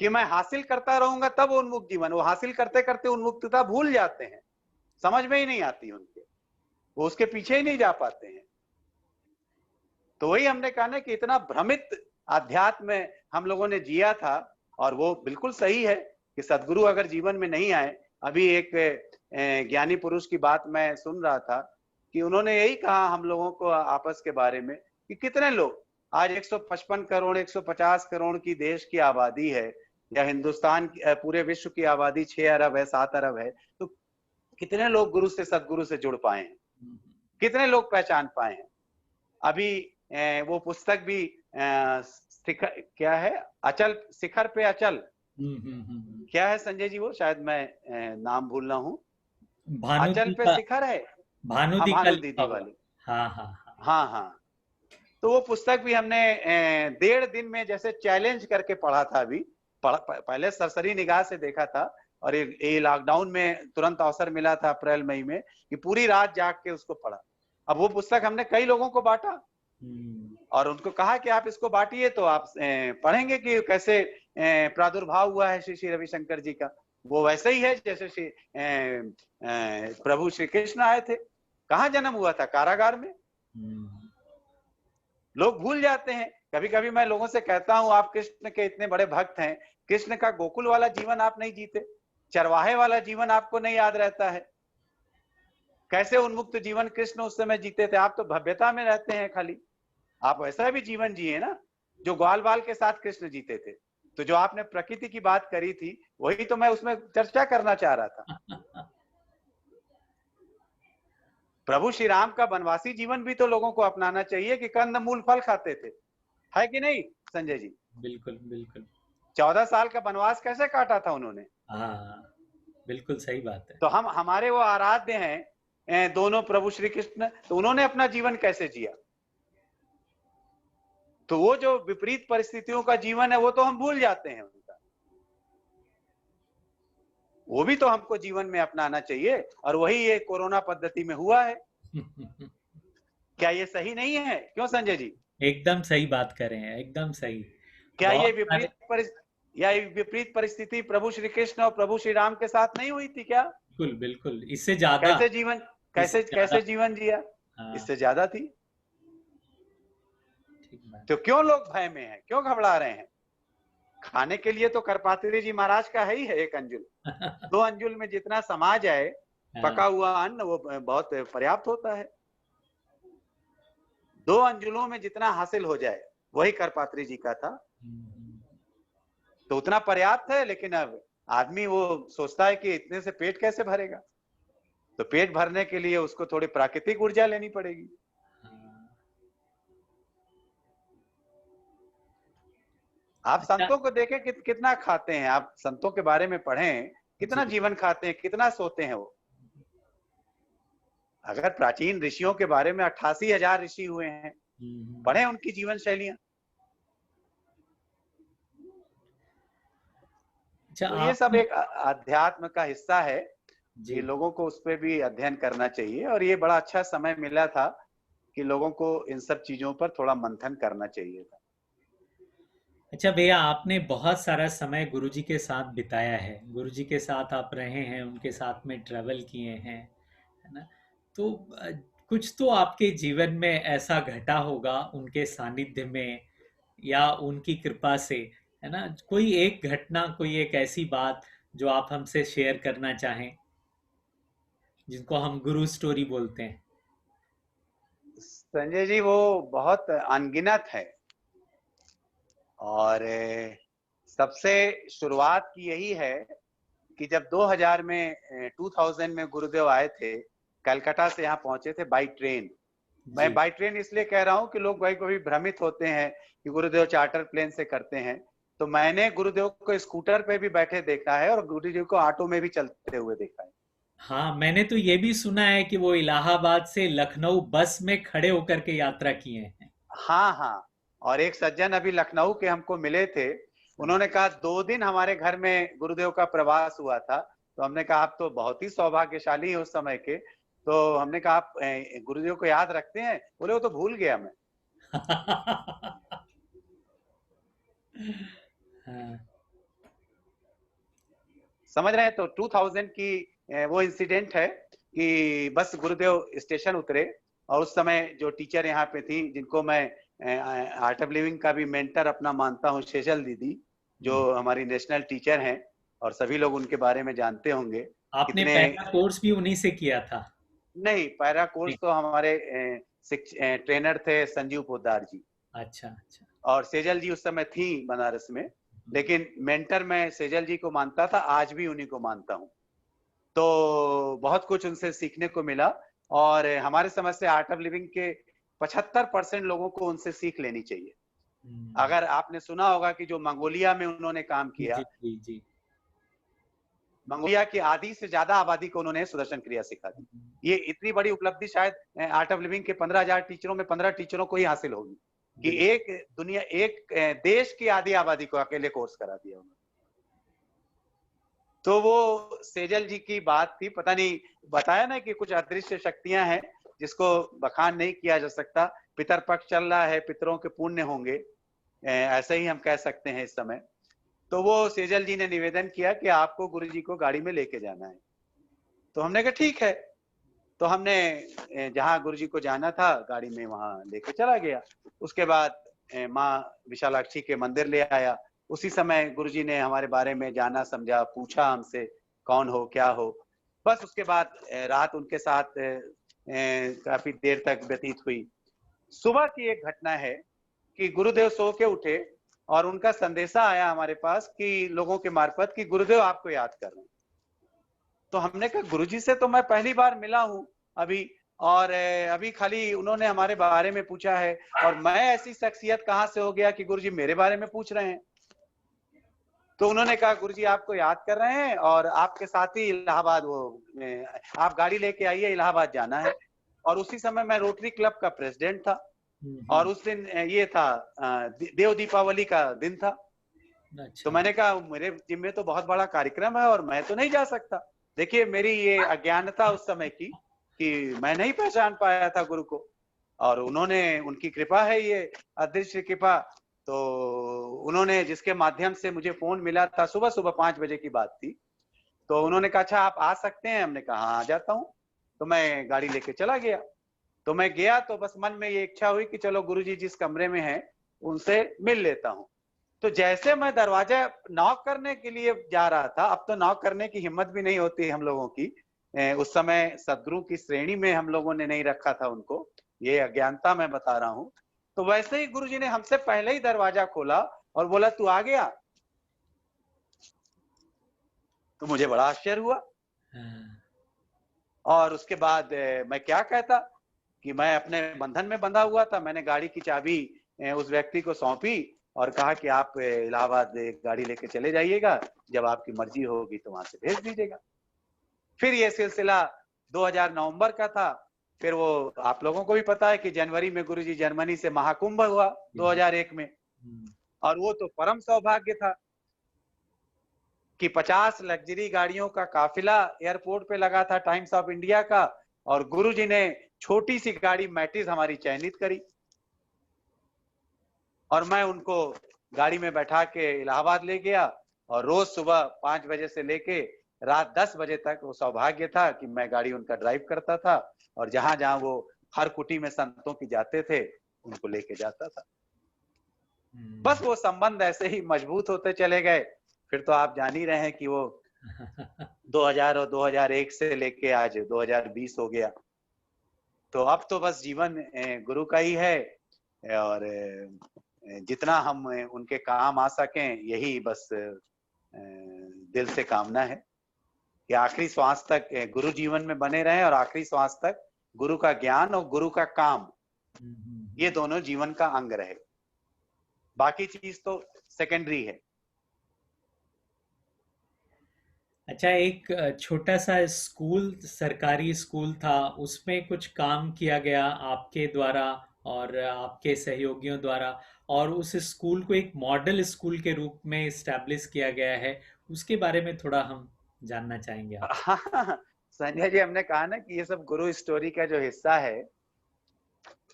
कि मैं हासिल करता रहूंगा तब उन्मुक्त जीवन। वो हासिल करते करते उन्मुक्तता भूल जाते हैं, समझ में ही नहीं आती उनके, वो उसके पीछे ही नहीं जा पाते हैं। तो वही हमने कहा ना कि इतना भ्रमित आध्यात्म में हम लोगों ने जिया था, और वो बिल्कुल सही है। कि सदगुरु अगर जीवन में नहीं आए, अभी एक ज्ञानी पुरुष की बात मैं सुन रहा था कि उन्होंने यही कहा हम लोगों को आपस के बारे में कि कितने लोग आज 155 करोड़ 150 करोड़ की देश की आबादी है, या हिंदुस्तान पूरे विश्व की आबादी 6 अरब है 7 अरब है, तो कितने लोग गुरु से सदगुरु से जुड़ पाए हैं, कितने लोग पहचान पाए हैं। अभी वो पुस्तक भी क्या है, अचल शिखर पे अचल, क्या है संजय जी वो, शायद मैं नाम भूल रहा हूँ, अचल पे शिखर है, भानु दीदी वाली। हाँ हाँ हाँ हाँ हाँ, तो वो पुस्तक भी हमने 1.5 दिन में जैसे चैलेंज करके पढ़ा था। अभी पहले सरसरी निगाह से देखा था, और ये लॉकडाउन में तुरंत अवसर मिला था अप्रैल मई में कि पूरी रात जाग के उसको पढ़ा। अब वो पुस्तक हमने कई लोगों को बांटा और उनको कहा कि आप इसको बांटिए तो आप पढ़ेंगे कि कैसे प्रादुर्भाव हुआ है श्री श्री रविशंकर जी का। वो वैसे ही है जैसे श्री प्रभु श्री कृष्ण आए थे। कहाँ जन्म हुआ था? कारागार में। लोग भूल जाते हैं। कभी कभी मैं लोगों से कहता हूं, आप कृष्ण के इतने बड़े भक्त हैं, कृष्ण का गोकुल वाला जीवन आप नहीं जीते, चरवाहे वाला जीवन आपको नहीं याद रहता है। कैसे उन्मुक्त जीवन कृष्ण उस समय जीते थे? आप तो भव्यता में रहते हैं खाली। आप वैसा भी जीवन जिए ना जो ग्वाल बाल के साथ कृष्ण जीते थे। तो जो आपने प्रकृति की बात करी थी, वही तो मैं उसमें चर्चा करना चाह रहा था। प्रभु श्री राम का वनवासी जीवन भी तो लोगों को अपनाना चाहिए कि कंद मूल फल खाते थे, है कि नहीं संजय जी? बिल्कुल बिल्कुल। 14 साल का वनवास कैसे काटा था उन्होंने? हाँ, बिल्कुल सही बात है। तो हमारे वो आराध्य हैं दोनों प्रभु श्री कृष्ण, तो उन्होंने अपना जीवन कैसे जिया? तो वो जो विपरीत परिस्थितियों का जीवन है वो तो हम भूल जाते हैं उनका। वो भी तो हमको जीवन में अपनाना चाहिए, और वही ये कोरोना पद्धति में हुआ है। क्या ये सही नहीं है? क्यों संजय जी? एकदम सही बात कर रहे हैं, एकदम सही। क्या ये विपरीत परिस्थिति प्रभु श्री कृष्ण और प्रभु श्री राम के साथ नहीं हुई थी क्या? बिल्कुल बिल्कुल, इससे ज्यादा। कैसे जीवन जिया? हाँ, इससे ज्यादा थी। तो क्यों लोग भय में हैं? क्यों घबरा रहे हैं? खाने के लिए तो करपात्री जी महाराज का है ही है 1 अंजुल। 2 अंजुल में जितना समा जाए पका हुआ अन्न वो बहुत पर्याप्त होता है। 2 अंजुलों में जितना हासिल हो जाए वही करपात्री जी का था, तो उतना पर्याप्त है। लेकिन अब आदमी वो सोचता है कि इतने से पेट कैसे भरेगा, तो पेट भरने के लिए उसको थोड़ी प्राकृतिक ऊर्जा लेनी पड़ेगी। आप संतों को देखें कितना खाते हैं, आप संतों के बारे में पढ़ें कितना जीवन खाते हैं, कितना सोते हैं वो। अगर प्राचीन ऋषियों के बारे में 88,000 ऋषि हुए हैं, पढ़ें उनकी जीवन शैलियां। तो ये सब एक अध्यात्म का हिस्सा है, ये लोगों को उस पर भी अध्ययन करना चाहिए। और ये बड़ा अच्छा समय मिला था कि लोगों को इन सब चीजों पर थोड़ा मंथन करना चाहिए था। अच्छा भैया, आपने बहुत सारा समय गुरुजी के साथ बिताया है, गुरुजी के साथ आप रहे हैं, उनके साथ में ट्रैवल किए हैं, है ना? तो कुछ तो आपके जीवन में ऐसा घटा होगा उनके सानिध्य में या उनकी कृपा से, है ना? कोई एक घटना, कोई एक ऐसी बात जो आप हमसे शेयर करना चाहें, जिनको हम गुरु स्टोरी बोलते हैं। संजय जी वो बहुत अनगिनत है, और सबसे शुरुआत की यही है कि जब 2000 में गुरुदेव आए थे, कलकत्ता से यहाँ पहुंचे थे बाई ट्रेन। मैं बाई ट्रेन इसलिए कह रहा हूँ कि लोग भाई कभी भ्रमित होते हैं कि गुरुदेव चार्टर प्लेन से करते हैं, तो मैंने गुरुदेव को स्कूटर पे भी बैठे देखा है और गुरुदेव को ऑटो में भी चलते हुए देखा है। हाँ, मैंने तो ये भी सुना है कि वो इलाहाबाद से लखनऊ बस में खड़े होकर के यात्रा किए हैं। हाँ हाँ, और एक सज्जन अभी लखनऊ के हमको मिले थे, उन्होंने कहा 2 दिन हमारे घर में गुरुदेव का प्रवास हुआ था। तो हमने कहा आप तो बहुत ही सौभाग्यशाली हैं उस समय के। तो हमने कहा आप गुरुदेव को याद रखते हैं? बोले वो तो भूल गया मैं। हाँ। समझ रहे हैं? तो 2000 की वो इंसिडेंट है कि बस गुरुदेव स्टेशन उतरे, और उस समय जो टीचर यहाँ पे थी, जिनको मैं आर्ट ऑफ लिविंग का भी मेंटर अपना मानता हूँ, शेजल दीदी, जो हमारी नेशनल टीचर हैं, और सभी लोग उनके बारे में जानते होंगे। आपने कितने पहला कोर्स भी उन्हीं से किया था? नहीं, पैरा नहीं। कोर्स तो हमारे ट्रेनर थे संजीव पोद्दार जी, अच्छा अच्छा। और सेजल जी उस समय थी बनारस में, लेकिन मेंटर मैं सेजल जी को मानता था, आज भी उन्हीं को मानता हूँ। तो बहुत कुछ उनसे सीखने को मिला, और हमारे समझ से आर्ट ऑफ लिविंग के 75% लोगों को उनसे सीख लेनी चाहिए। हम्म, अगर आपने सुना होगा कि जो मंगोलिया में उन्होंने काम जी किया, जी जी जी। मंगोलिया की आधी से ज्यादा आबादी को उन्होंने सुदर्शन क्रिया सिखा दी। ये इतनी बड़ी उपलब्धि शायद आर्ट ऑफ लिविंग के 15,000 टीचरों में 15 टीचरों को ही हासिल होगी कि बिल्कुल। एक देश की आधी आबादी को अकेले कोर्स करा दिया उन्होंने। तो वो सेजल जी की बात थी, पता नहीं, बताया ना कि कुछ अदृश्य शक्तियां हैं जिसको बखान नहीं किया जा सकता। पितर पक्ष चल रहा है, पितरों के पुण्य होंगे, ऐसे ही हम कह सकते हैं इस समय। तो वो सेजल जी ने निवेदन किया कि आपको गुरु जी को गाड़ी में लेके जाना है। तो हमने कहा ठीक है। तो हमने जहाँ गुरु जी को जाना था गाड़ी में वहां लेके चला गया। उसके बाद माँ विशालाक्षी के मंदिर ले आया। उसी समय गुरु जी ने हमारे बारे में जाना समझा, पूछा हमसे कौन हो क्या हो। बस उसके बाद रात उनके साथ काफी देर तक व्यतीत हुई। सुबह की एक घटना है कि गुरुदेव सो के उठे और उनका संदेशा आया हमारे पास कि लोगों के मार्फत कि गुरुदेव आपको याद कर रहे हैं। तो हमने कहा गुरुजी से तो मैं पहली बार मिला हूं अभी, और अभी खाली उन्होंने हमारे बारे में पूछा है, और मैं ऐसी शख्सियत कहां से हो गया कि गुरुजी मेरे बारे में पूछ रहे हैं। तो उन्होंने कहा गुरुजी आपको याद कर रहे हैं और आपके साथ ही इलाहाबाद वो आप गाड़ी लेके आइए, इलाहाबाद जाना है। और उसी समय मैं रोटरी क्लब का प्रेसिडेंट था, और हम्म। उस दिन ये था देव दीपावली का दिन था। तो अच्छा। मैंने कहा मेरे जिम्मे तो बहुत बड़ा कार्यक्रम है और मैं तो नहीं जा सकता। देखिए मेरी ये अज्ञानता उस समय की कि मैं नहीं पहचान पाया था गुरु को, और उन्होंने, उनकी कृपा है ये, अदृश्य कृपा। तो उन्होंने, जिसके माध्यम से मुझे फोन मिला था, सुबह सुबह 5 बजे की बात थी। तो उन्होंने कहा अच्छा आप आ सकते हैं। हमने कहा हाँ आ जाता हूँ। तो मैं गाड़ी लेके चला गया। तो मैं गया तो बस मन में ये इच्छा हुई कि चलो गुरुजी जिस कमरे में हैं उनसे मिल लेता हूँ। तो जैसे मैं दरवाजा नॉक करने के लिए जा रहा था, अब तो नॉक करने की हिम्मत भी नहीं होती हम लोगों की, उस समय सदगुरु की श्रेणी में हम लोगों ने नहीं रखा था उनको, ये अज्ञानता मैं बता रहा हूँ। तो वैसे ही गुरुजी ने हमसे पहले ही दरवाजा खोला और बोला तू आ गया। तो मुझे बड़ा आश्चर्य हुआ। हाँ। और उसके बाद मैं क्या कहता कि मैं अपने बंधन में बंधा हुआ था। मैंने गाड़ी की चाबी उस व्यक्ति को सौंपी और कहा कि आप इलाहाबाद गाड़ी लेके चले जाइएगा, जब आपकी मर्जी होगी तो वहां से भेज दीजिएगा। फिर ये सिलसिला 2000 नवंबर का था। फिर वो आप लोगों को भी पता है कि जनवरी में गुरुजी जर्मनी से महाकुंभ हुआ जी जी। 2001 में। और वो तो परम सौभाग्य था कि 50 लग्जरी गाड़ियों का काफिला एयरपोर्ट पे लगा था टाइम्स ऑफ इंडिया का, और गुरुजी ने छोटी सी गाड़ी मैटिस हमारी चयनित करी, और मैं उनको गाड़ी में बैठा के इलाहाबाद ले गया। और रोज सुबह 5 बजे से लेके रात 10 बजे तक वो सौभाग्य था कि मैं गाड़ी उनका ड्राइव करता था, और जहां जहां वो हर कुटी में संतों की जाते थे उनको लेके जाता था। बस वो संबंध ऐसे ही मजबूत होते चले गए। फिर तो आप जान ही रहे हैं कि वो 2000 और 2001 से लेके आज 2020 हो गया। तो अब तो बस जीवन गुरु का ही है, और जितना हम उनके काम आ सकें यही बस दिल से कामना है कि आखिरी श्वास तक गुरु जीवन में बने रहें, और आखिरी श्वास तक गुरु का ज्ञान और गुरु का काम, ये दोनों जीवन का अंग रहे। बाकी चीज तो सेकेंडरी है। अच्छा, एक छोटा सा स्कूल, सरकारी स्कूल था, उसमें कुछ काम किया गया आपके द्वारा और आपके सहयोगियों द्वारा, और उस स्कूल को एक मॉडल स्कूल के रूप में इस्टेब्लिश किया गया है। उसके बारे में थोड़ा हम जानना चाहेंगे आपसे। हाँ, संजय जी, हमने कहा ना कि ये सब गुरु स्टोरी का जो हिस्सा है,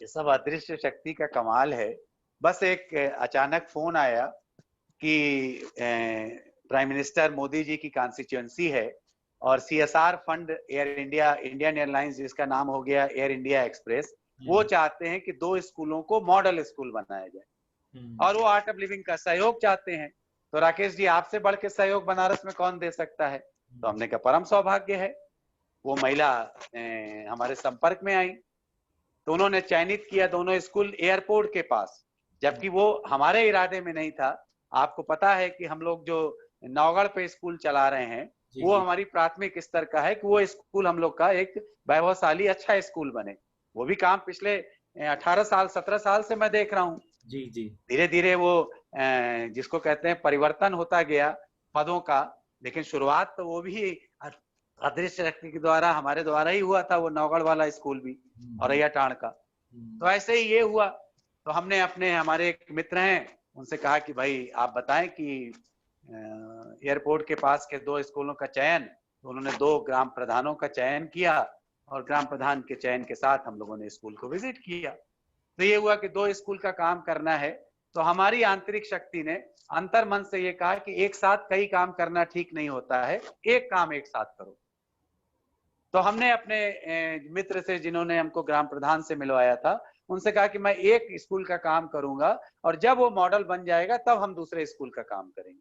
ये सब अदृश्य शक्ति का कमाल है। बस एक अचानक फोन आया कि प्राइम मिनिस्टर मोदी जी की कॉन्स्टिट्यूएंसी है, और CSR fund air India, Indian airlines जिसका नाम हो गया एयर इंडिया एक्सप्रेस, वो चाहते हैं कि 2 स्कूलों को मॉडल स्कूल बनाया जाए, और वो आर्ट ऑफ लिविंग का सहयोग चाहते हैं। तो राकेश जी, आपसे बढ़ के सहयोग बनारस में कौन दे सकता है? तो हमने कहा परम सौभाग्य है। वो महिला हमारे संपर्क में आई, तो उन्होंने चयनित किया दोनों स्कूल एयरपोर्ट के पास, जबकि वो हमारे इरादे में नहीं था। आपको पता है कि हम लोग जो नौगढ़ पे स्कूल चला रहे हैं, जी वो जी हमारी प्राथमिक स्तर का है कि वो स्कूल हम लोग का एक वैभवशाली अच्छा स्कूल बने। वो भी काम पिछले 18 साल 17 साल से मैं देख रहा हूँ। जी जी। धीरे धीरे वो जिसको कहते हैं परिवर्तन होता गया पदों का, लेकिन शुरुआत तो वो भी अदृश्य शक्ति के द्वारा, हमारे द्वारा ही हुआ था, वो नौगढ़ वाला स्कूल भी, औरैया टाण का। तो ऐसे ही ये हुआ। तो हमने अपने, हमारे एक मित्र हैं, उनसे कहा कि भाई आप बताएं कि एयरपोर्ट के पास के 2 स्कूलों का चयन। तो उन्होंने 2 ग्राम प्रधानों का चयन किया, और ग्राम प्रधान के चयन के साथ हम लोगों ने स्कूल को विजिट किया। तो ये हुआ कि 2 स्कूल का काम करना है। तो हमारी आंतरिक शक्ति ने अंतर मन से ये कहा कि एक साथ कई काम करना ठीक नहीं होता है, एक काम एक साथ करो। तो हमने अपने मित्र से, जिन्होंने हमको ग्राम प्रधान से मिलवाया था, उनसे कहा कि मैं एक स्कूल का काम करूंगा, और जब वो मॉडल बन जाएगा तब हम दूसरे स्कूल का काम करेंगे।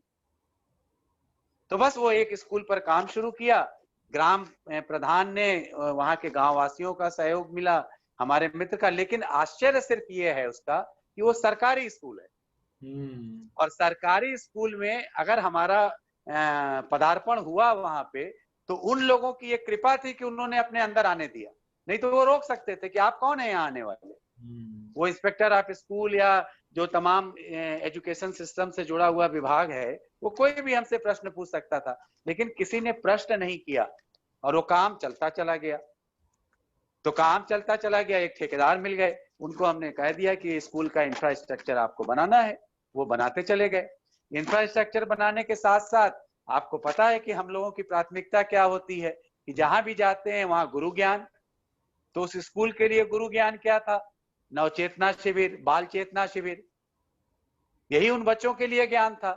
तो बस वो एक स्कूल पर काम शुरू किया। ग्राम प्रधान ने, वहां के गांव वासियों का सहयोग मिला, हमारे मित्र का। लेकिन आश्चर्य सिर्फ ये है उसका कि वो सरकारी स्कूल है, और सरकारी स्कूल में अगर हमारा पदार्पण हुआ वहां पे, तो उन लोगों की एक कृपा थी कि उन्होंने अपने अंदर आने दिया, नहीं तो वो रोक सकते थे कि आप कौन है यहाँ आने वाले। वो इंस्पेक्टर ऑफ स्कूल या जो तमाम एजुकेशन सिस्टम से जुड़ा हुआ विभाग है, वो कोई भी हमसे प्रश्न पूछ सकता था, लेकिन किसी ने प्रश्न नहीं किया, और वो काम चलता चला गया। तो काम चलता चला गया, एक ठेकेदार मिल गए, उनको हमने कह दिया कि स्कूल का इंफ्रास्ट्रक्चर आपको बनाना है। वो बनाते चले गए। इंफ्रास्ट्रक्चर बनाने के साथ साथ आपको पता है कि हम लोगों की प्राथमिकता क्या होती है, कि जहां भी जाते हैं वहां गुरु ज्ञान। तो उस स्कूल के लिए गुरु ज्ञान क्या था? नवचेतना शिविर, बाल चेतना शिविर, यही उन बच्चों के लिए ज्ञान था।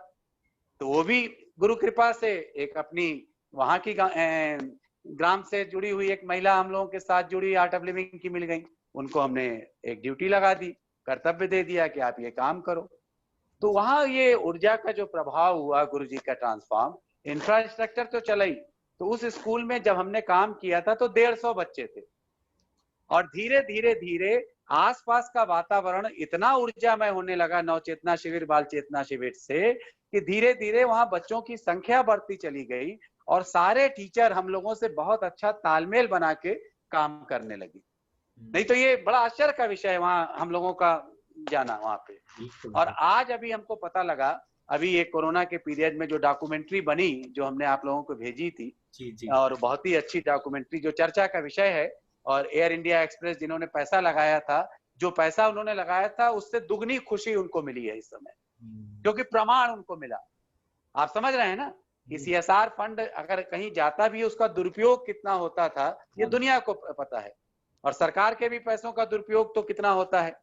तो वो भी गुरु कृपा से एक अपनी वहां की ग्राम से जुड़ी हुई एक महिला हम लोगों के साथ जुड़ी, आर्ट ऑफ लिविंग की मिल गई। उनको हमने एक ड्यूटी लगा दी, कर्तव्य दे दिया कि आप ये काम करो। तो वहां ये ऊर्जा का जो प्रभाव हुआ, गुरु जी का ट्रांसफॉर्म, इंफ्रास्ट्रक्चर तो चला ही। तो उस स्कूल में जब हमने काम किया था तो 150 बच्चे थे, और धीरे धीरे धीरे आसपास का वातावरण इतना ऊर्जामय होने लगा नवचेतना शिविर, बाल चेतना शिविर से, कि धीरे धीरे वहां बच्चों की संख्या बढ़ती चली गई, और सारे टीचर हम लोगों से बहुत अच्छा तालमेल बना के काम करने लगी। नहीं तो ये बड़ा आश्चर्य का विषय है वहां हम लोगों का जाना वहां पे। और आज अभी हमको पता लगा, अभी ये कोरोना के पीरियड में जो डॉक्यूमेंट्री बनी, जो हमने आप लोगों को भेजी थी, जी जी। और बहुत ही अच्छी डॉक्यूमेंट्री, जो चर्चा का विषय है। और एयर इंडिया एक्सप्रेस जिन्होंने पैसा लगाया था, जो पैसा उन्होंने लगाया था उससे दुगनी खुशी उनको मिली है इस समय, क्योंकि प्रमाण उनको मिला। आप समझ रहे हैं ना कि CSR फंड अगर कहीं जाता भी है, उसका दुरुपयोग कितना होता था ये दुनिया को पता है, और सरकार के भी पैसों का दुरुपयोग तो कितना होता है।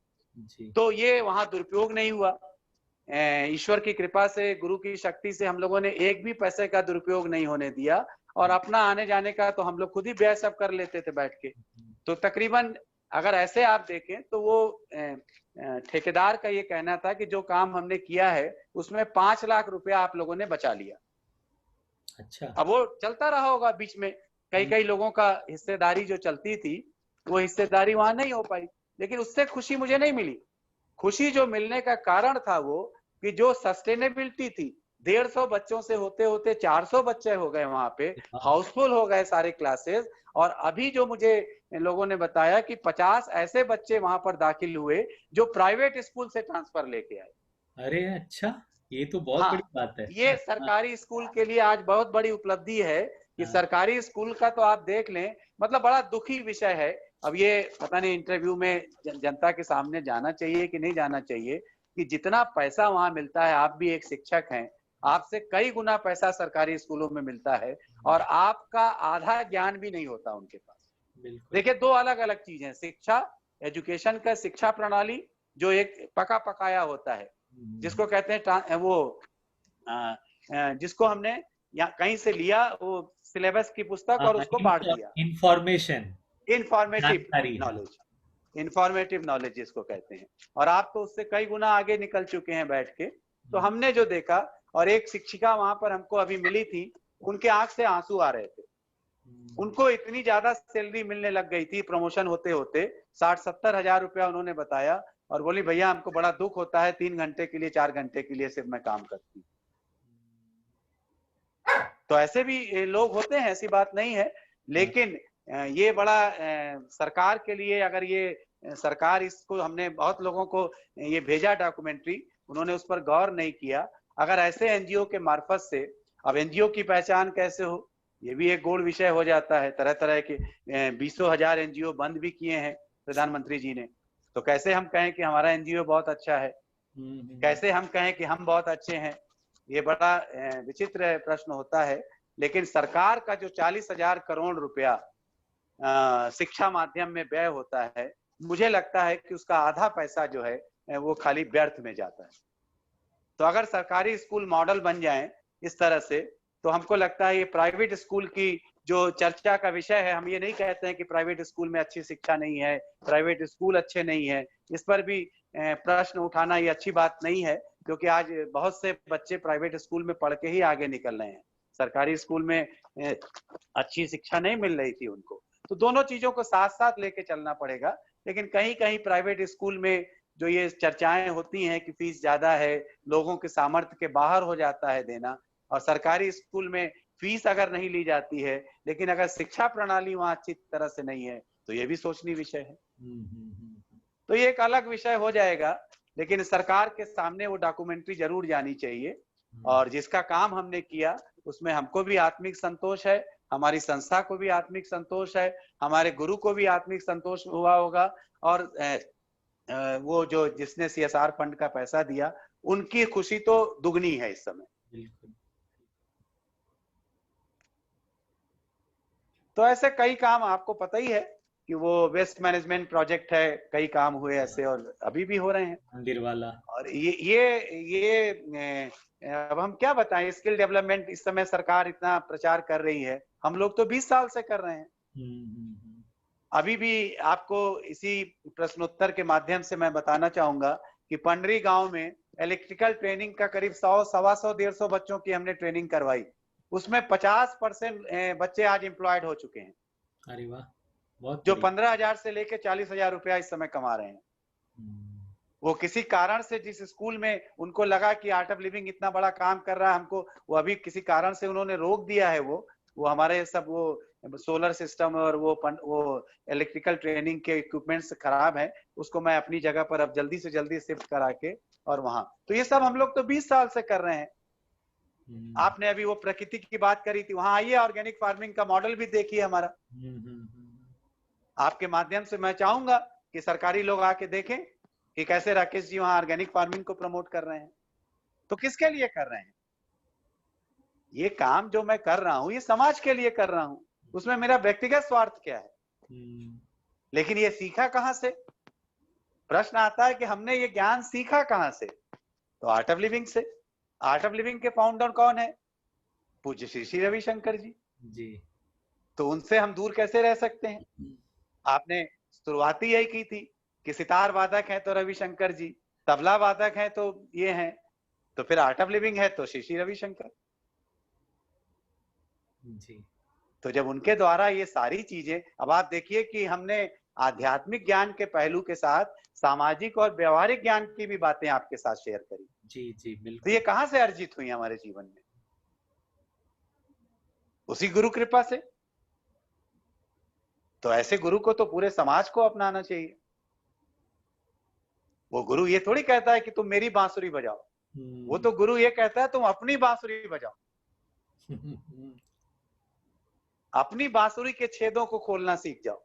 तो ये वहां दुरुपयोग नहीं हुआ। ईश्वर की कृपा से, गुरु की शक्ति से हम लोगों ने एक भी पैसे का दुरुपयोग नहीं होने दिया, और अपना आने जाने का तो हम लोग खुद ही व्यय सब कर लेते थे बैठ के। तो तकरीबन अगर ऐसे आप देखें तो वो ठेकेदार का ये कहना था कि जो काम हमने किया है उसमें 5 लाख रुपया आप लोगों ने बचा लिया। अच्छा। अब वो चलता रहा होगा बीच में, कई लोगों का हिस्सेदारी जो चलती थी, वो हिस्सेदारी वहां नहीं हो पाई, लेकिन उससे खुशी मुझे नहीं मिली। खुशी जो मिलने का कारण था वो कि जो सस्टेनेबिलिटी थी, 150 बच्चों से होते होते 400 बच्चे हो गए वहां पे, हाउसफुल हो गए सारे क्लासेस। और अभी जो मुझे लोगों ने बताया कि 50 ऐसे बच्चे वहां पर दाखिल हुए जो प्राइवेट स्कूल से ट्रांसफर लेके आए। अरे अच्छा, ये तो बहुत हाँ, बड़ी बात है। ये सरकारी स्कूल के लिए आज बहुत बड़ी उपलब्धि है कि सरकारी स्कूल का तो आप देख लें, मतलब बड़ा दुखी विषय है। अब ये पता नहीं इंटरव्यू में जनता के सामने जाना चाहिए कि नहीं जाना चाहिए, कि जितना पैसा वहां मिलता है, आप भी एक शिक्षक हैं, आपसे कई गुना पैसा सरकारी स्कूलों में मिलता है, और आपका आधा ज्ञान भी नहीं होता उनके पास। देखिए, 2 अलग अलग चीजें, शिक्षा, एजुकेशन का शिक्षा प्रणाली जो एक पका पकाया होता है, जिसको कहते हैं वो जिसको हमने यहाँ कहीं से लिया, वो सिलेबस की पुस्तक, और उसको बांट दिया। इंफॉर्मेशन, इंफॉर्मेटिव जानकारी। नॉलेज, इंफॉर्मेटिव नॉलेज जिसको कहते हैं, और आप तो उससे कई गुना आगे निकल चुके हैं बैठ के। तो हमने जो देखा, और एक शिक्षिका वहां पर हमको अभी मिली थी, उनके आंख से आंसू आ रहे थे। उनको इतनी ज्यादा सैलरी मिलने लग गई थी प्रमोशन होते होते, 60-70 हजार रुपया उन्होंने बताया, और बोली भैया हमको बड़ा दुख होता है, 3 घंटे के लिए 4 घंटे के लिए सिर्फ मैं काम करती हूँ। तो ऐसे भी लोग होते हैं, ऐसी बात नहीं है, लेकिन ये बड़ा सरकार के लिए, अगर ये सरकार इसको, हमने बहुत लोगों को ये भेजा डॉक्यूमेंट्री, उन्होंने उस पर गौर नहीं किया। अगर ऐसे एनजीओ के मार्फत से, अब एनजीओ की पहचान कैसे हो, ये भी एक गोल विषय हो जाता है। तरह तरह के 20,000 एनजीओ बंद भी किए हैं प्रधानमंत्री जी ने, तो कैसे हम कहें कि हमारा एनजीओ बहुत अच्छा है, कैसे हम कहें कि हम बहुत अच्छे हैं, ये बड़ा विचित्र प्रश्न होता है। लेकिन सरकार का जो 40,000 करोड़ रुपया शिक्षा माध्यम में व्यय होता है, मुझे लगता है कि उसका आधा पैसा जो है वो खाली व्यर्थ में जाता है। तो अगर सरकारी स्कूल मॉडल बन जाएं इस तरह से, तो हमको लगता है ये प्राइवेट स्कूल की जो चर्चा का विषय है, हम ये नहीं कहते हैं कि प्राइवेट स्कूल में अच्छी शिक्षा नहीं है, प्राइवेट स्कूल अच्छे नहीं है, इस पर भी प्रश्न उठाना ये अच्छी बात नहीं है, क्योंकि आज बहुत से बच्चे प्राइवेट स्कूल में पढ़ के ही आगे निकल रहे हैं। सरकारी स्कूल में अच्छी शिक्षा नहीं मिल रही थी उनको। तो दोनों चीजों को साथ साथ लेके चलना पड़ेगा। लेकिन कहीं कहीं प्राइवेट स्कूल में जो ये चर्चाएं होती हैं कि फीस ज्यादा है, लोगों के सामर्थ्य के बाहर हो जाता है देना, और सरकारी स्कूल में फीस अगर नहीं ली जाती है, लेकिन अगर शिक्षा प्रणाली वहां अच्छी तरह से नहीं है, तो ये भी सोचनीय विषय है। तो ये एक अलग विषय हो जाएगा, लेकिन सरकार के सामने वो डॉक्यूमेंट्री जरूर जानी चाहिए। और जिसका काम हमने किया उसमें हमको भी आत्मिक संतोष है, हमारी संस्था को भी आत्मिक संतोष है, हमारे गुरु को भी आत्मिक संतोष हुआ होगा, और वो जो जिसने CSR फंड का पैसा दिया, उनकी खुशी तो दुगनी है इस समय। बिल्कुल। तो ऐसे कई काम आपको पता ही है कि वो वेस्ट मैनेजमेंट प्रोजेक्ट है, कई काम हुए ऐसे, और अभी भी हो रहे हैं मंदिर वाला। और ये अब हम क्या बताएं, स्किल डेवलपमेंट इस समय सरकार इतना प्रचार कर रही है, हम लोग तो 20 साल से कर रहे हैं। अभी भी आपको इसी प्रश्नोत्तर के माध्यम से मैं बताना चाहूंगा कि पंडरी गांव में इलेक्ट्रिकल ट्रेनिंग का करीब 100, 125, 150 बच्चों की हमने ट्रेनिंग करवाई, उसमें 50% बच्चे आज एम्प्लॉयड हो चुके हैं। अरे वाह, बहुत जो बढ़िया। 15,000 से लेके 40,000 रुपया इस समय कमा रहे हैं। वो किसी कारण से, जिस स्कूल में उनको लगा कि आर्ट ऑफ लिविंग इतना बड़ा काम कर रहा है हमको, वो अभी किसी कारण से उन्होंने रोक दिया है। वो हमारे सब वो सोलर सिस्टम और वो इलेक्ट्रिकल ट्रेनिंग के इक्विपमेंट्स खराब है, उसको मैं अपनी जगह पर अब जल्दी से जल्दी शिफ्ट करा के, और वहां तो ये सब हम लोग तो 20 साल से कर रहे हैं। आपने अभी वो प्रकृति की बात करी थी, वहां आइए, ऑर्गेनिक फार्मिंग का मॉडल भी देखिए हमारा। आपके माध्यम से मैं चाहूंगा कि सरकारी लोग आके देखें कि कैसे राकेश जी वहां ऑर्गेनिक फार्मिंग को प्रमोट कर रहे हैं। तो किसके लिए कर रहे हैं? ये काम जो मैं कर रहा हूं, ये समाज के लिए कर रहा हूं, उसमें मेरा व्यक्तिगत स्वार्थ क्या है? लेकिन ये सीखा कहां से? प्रश्न आता है कि हमने ये ज्ञान सीखा कहां से? तो आर्ट ऑफ लिविंग से। आर्ट ऑफ लिविंग के फाउंडर कौन है? पूज्य श्री श्री रविशंकर जी। तो उनसे हम दूर कैसे रह सकते हैं? आपने शुरुआती यही की थी कि सितार वादक है तो रविशंकर जी, तबला वादक है तो ये हैं, तो फिर आर्ट ऑफ लिविंग है तो श्री श्री रविशंकर जी। तो जब उनके द्वारा ये सारी चीजें, अब आप देखिए कि हमने आध्यात्मिक ज्ञान के पहलू के साथ सामाजिक और व्यवहारिक ज्ञान की भी बातें आपके साथ शेयर करी। जी जी बिल्कुल। तो ये कहां से अर्जित हुई हमारे जीवन में? उसी गुरु कृपा से। तो ऐसे गुरु को तो पूरे समाज को अपनाना चाहिए। वो गुरु ये थोड़ी कहता है कि तुम मेरी बांसुरी बजाओ, वो तो गुरु ये कहता है तुम अपनी बांसुरी बजाओ। अपनी बांसुरी के छेदों को खोलना सीख जाओ।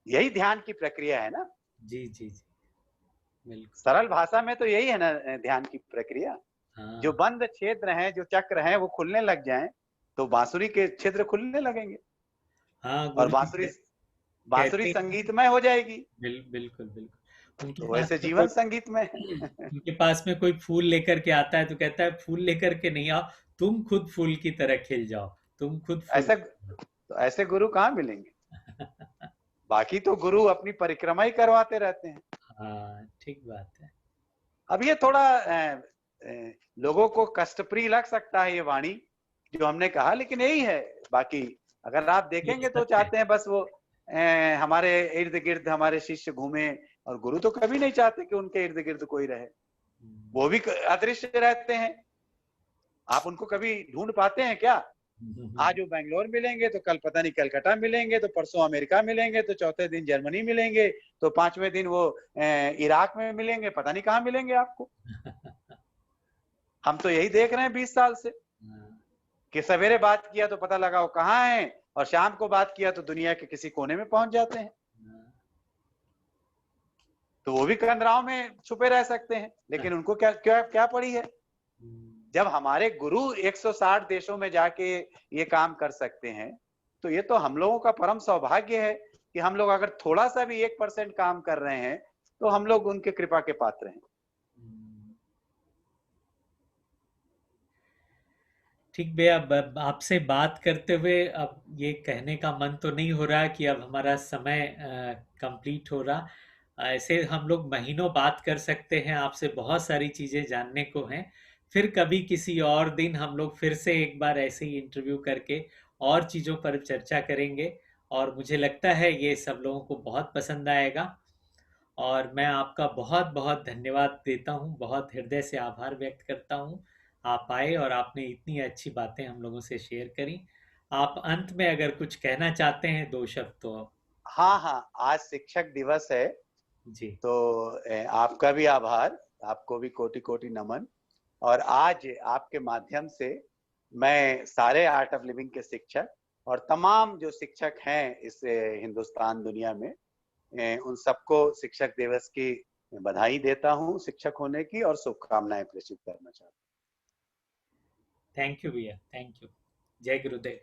यही ध्यान की प्रक्रिया है ना? जी जी जी बिल्कुल। सरल भाषा में तो यही है ना ध्यान की प्रक्रिया। हाँ। जो बंद क्षेत्र हैं, जो चक्र हैं, वो खुलने लग जाएं तो बांसुरी के छिद्र खुलने लगेंगे। हाँ, और बांसुरी संगीतमय हो जाएगी। बिल्कुल बिल्कुल। तो वैसे जीवन संगीत में उनके पास में कोई फूल लेकर के आता है तो कहता है फूल लेकर के नहीं आओ, तुम खुद फूल की तरह खिल जाओ, तुम खुद फूल। ऐसे गुरु कहाँ मिलेंगे? बाकी तो गुरु अपनी परिक्रमा ही करवाते रहते हैं। हाँ, ठीक बात है। अब ये थोड़ा लोगों को कष्टप्रिय लग सकता है ये वाणी जो हमने कहा, लेकिन यही है। बाकी अगर आप ये देखेंगे तो सत्य है। चाहते हैं बस वो हमारे इर्द गिर्द हमारे शिष्य घूमे, और गुरु तो कभी नहीं चाहते कि उनके इर्द गिर्द कोई रहे, वो भी अदृश्य रहते हैं। आप उनको कभी ढूंढ पाते हैं क्या? आज वो बेंगलोर मिलेंगे तो कल पता नहीं कलकत्ता मिलेंगे, तो परसों अमेरिका मिलेंगे, तो चौथे दिन जर्मनी मिलेंगे, तो पांचवें दिन वो इराक में मिलेंगे, पता नहीं कहाँ मिलेंगे आपको। हम तो यही देख रहे हैं 20 साल से कि सवेरे बात किया तो पता लगा वो कहाँ है, और शाम को बात किया तो दुनिया के किसी कोने में पहुंच जाते हैं। तो वो भी कंदराव में छुपे रह सकते हैं, लेकिन उनको क्या क्या क्या पड़ी है? जब हमारे गुरु 160 देशों में जाके ये काम कर सकते हैं, तो ये तो हम लोगों का परम सौभाग्य है कि हम लोग अगर थोड़ा सा भी 1% काम कर रहे हैं तो हम लोग उनके कृपा के पात्र हैं। ठीक भैया, अब आपसे बात करते हुए अब ये कहने का मन तो नहीं हो रहा कि अब हमारा समय कंप्लीट हो रहा। ऐसे हम लोग महीनों बात कर सकते हैं, आपसे बहुत सारी चीज़ें जानने को हैं। फिर कभी किसी और दिन हम लोग फिर से एक बार ऐसे ही इंटरव्यू करके और चीज़ों पर चर्चा करेंगे, और मुझे लगता है ये सब लोगों को बहुत पसंद आएगा। और मैं आपका बहुत बहुत धन्यवाद देता हूँ, बहुत हृदय से आभार व्यक्त करता हूँ। आप आए और आपने इतनी अच्छी बातें हम लोगों से शेयर करी। आप अंत में अगर कुछ कहना चाहते हैं 2 शब्द तो। हाँ हाँ, आज शिक्षक दिवस है, जी। तो आपका भी आभार, आपको भी कोटि कोटि नमन। और आज आपके माध्यम से मैं सारे आर्ट ऑफ लिविंग के शिक्षक और तमाम जो शिक्षक हैं इस हिंदुस्तान दुनिया में, उन सबको शिक्षक दिवस की बधाई देता हूँ, शिक्षक होने की, और शुभकामनाएं प्रेषित करना चाहता हूँ। थैंक यू भैया, थैंक यू। जय गुरुदेव।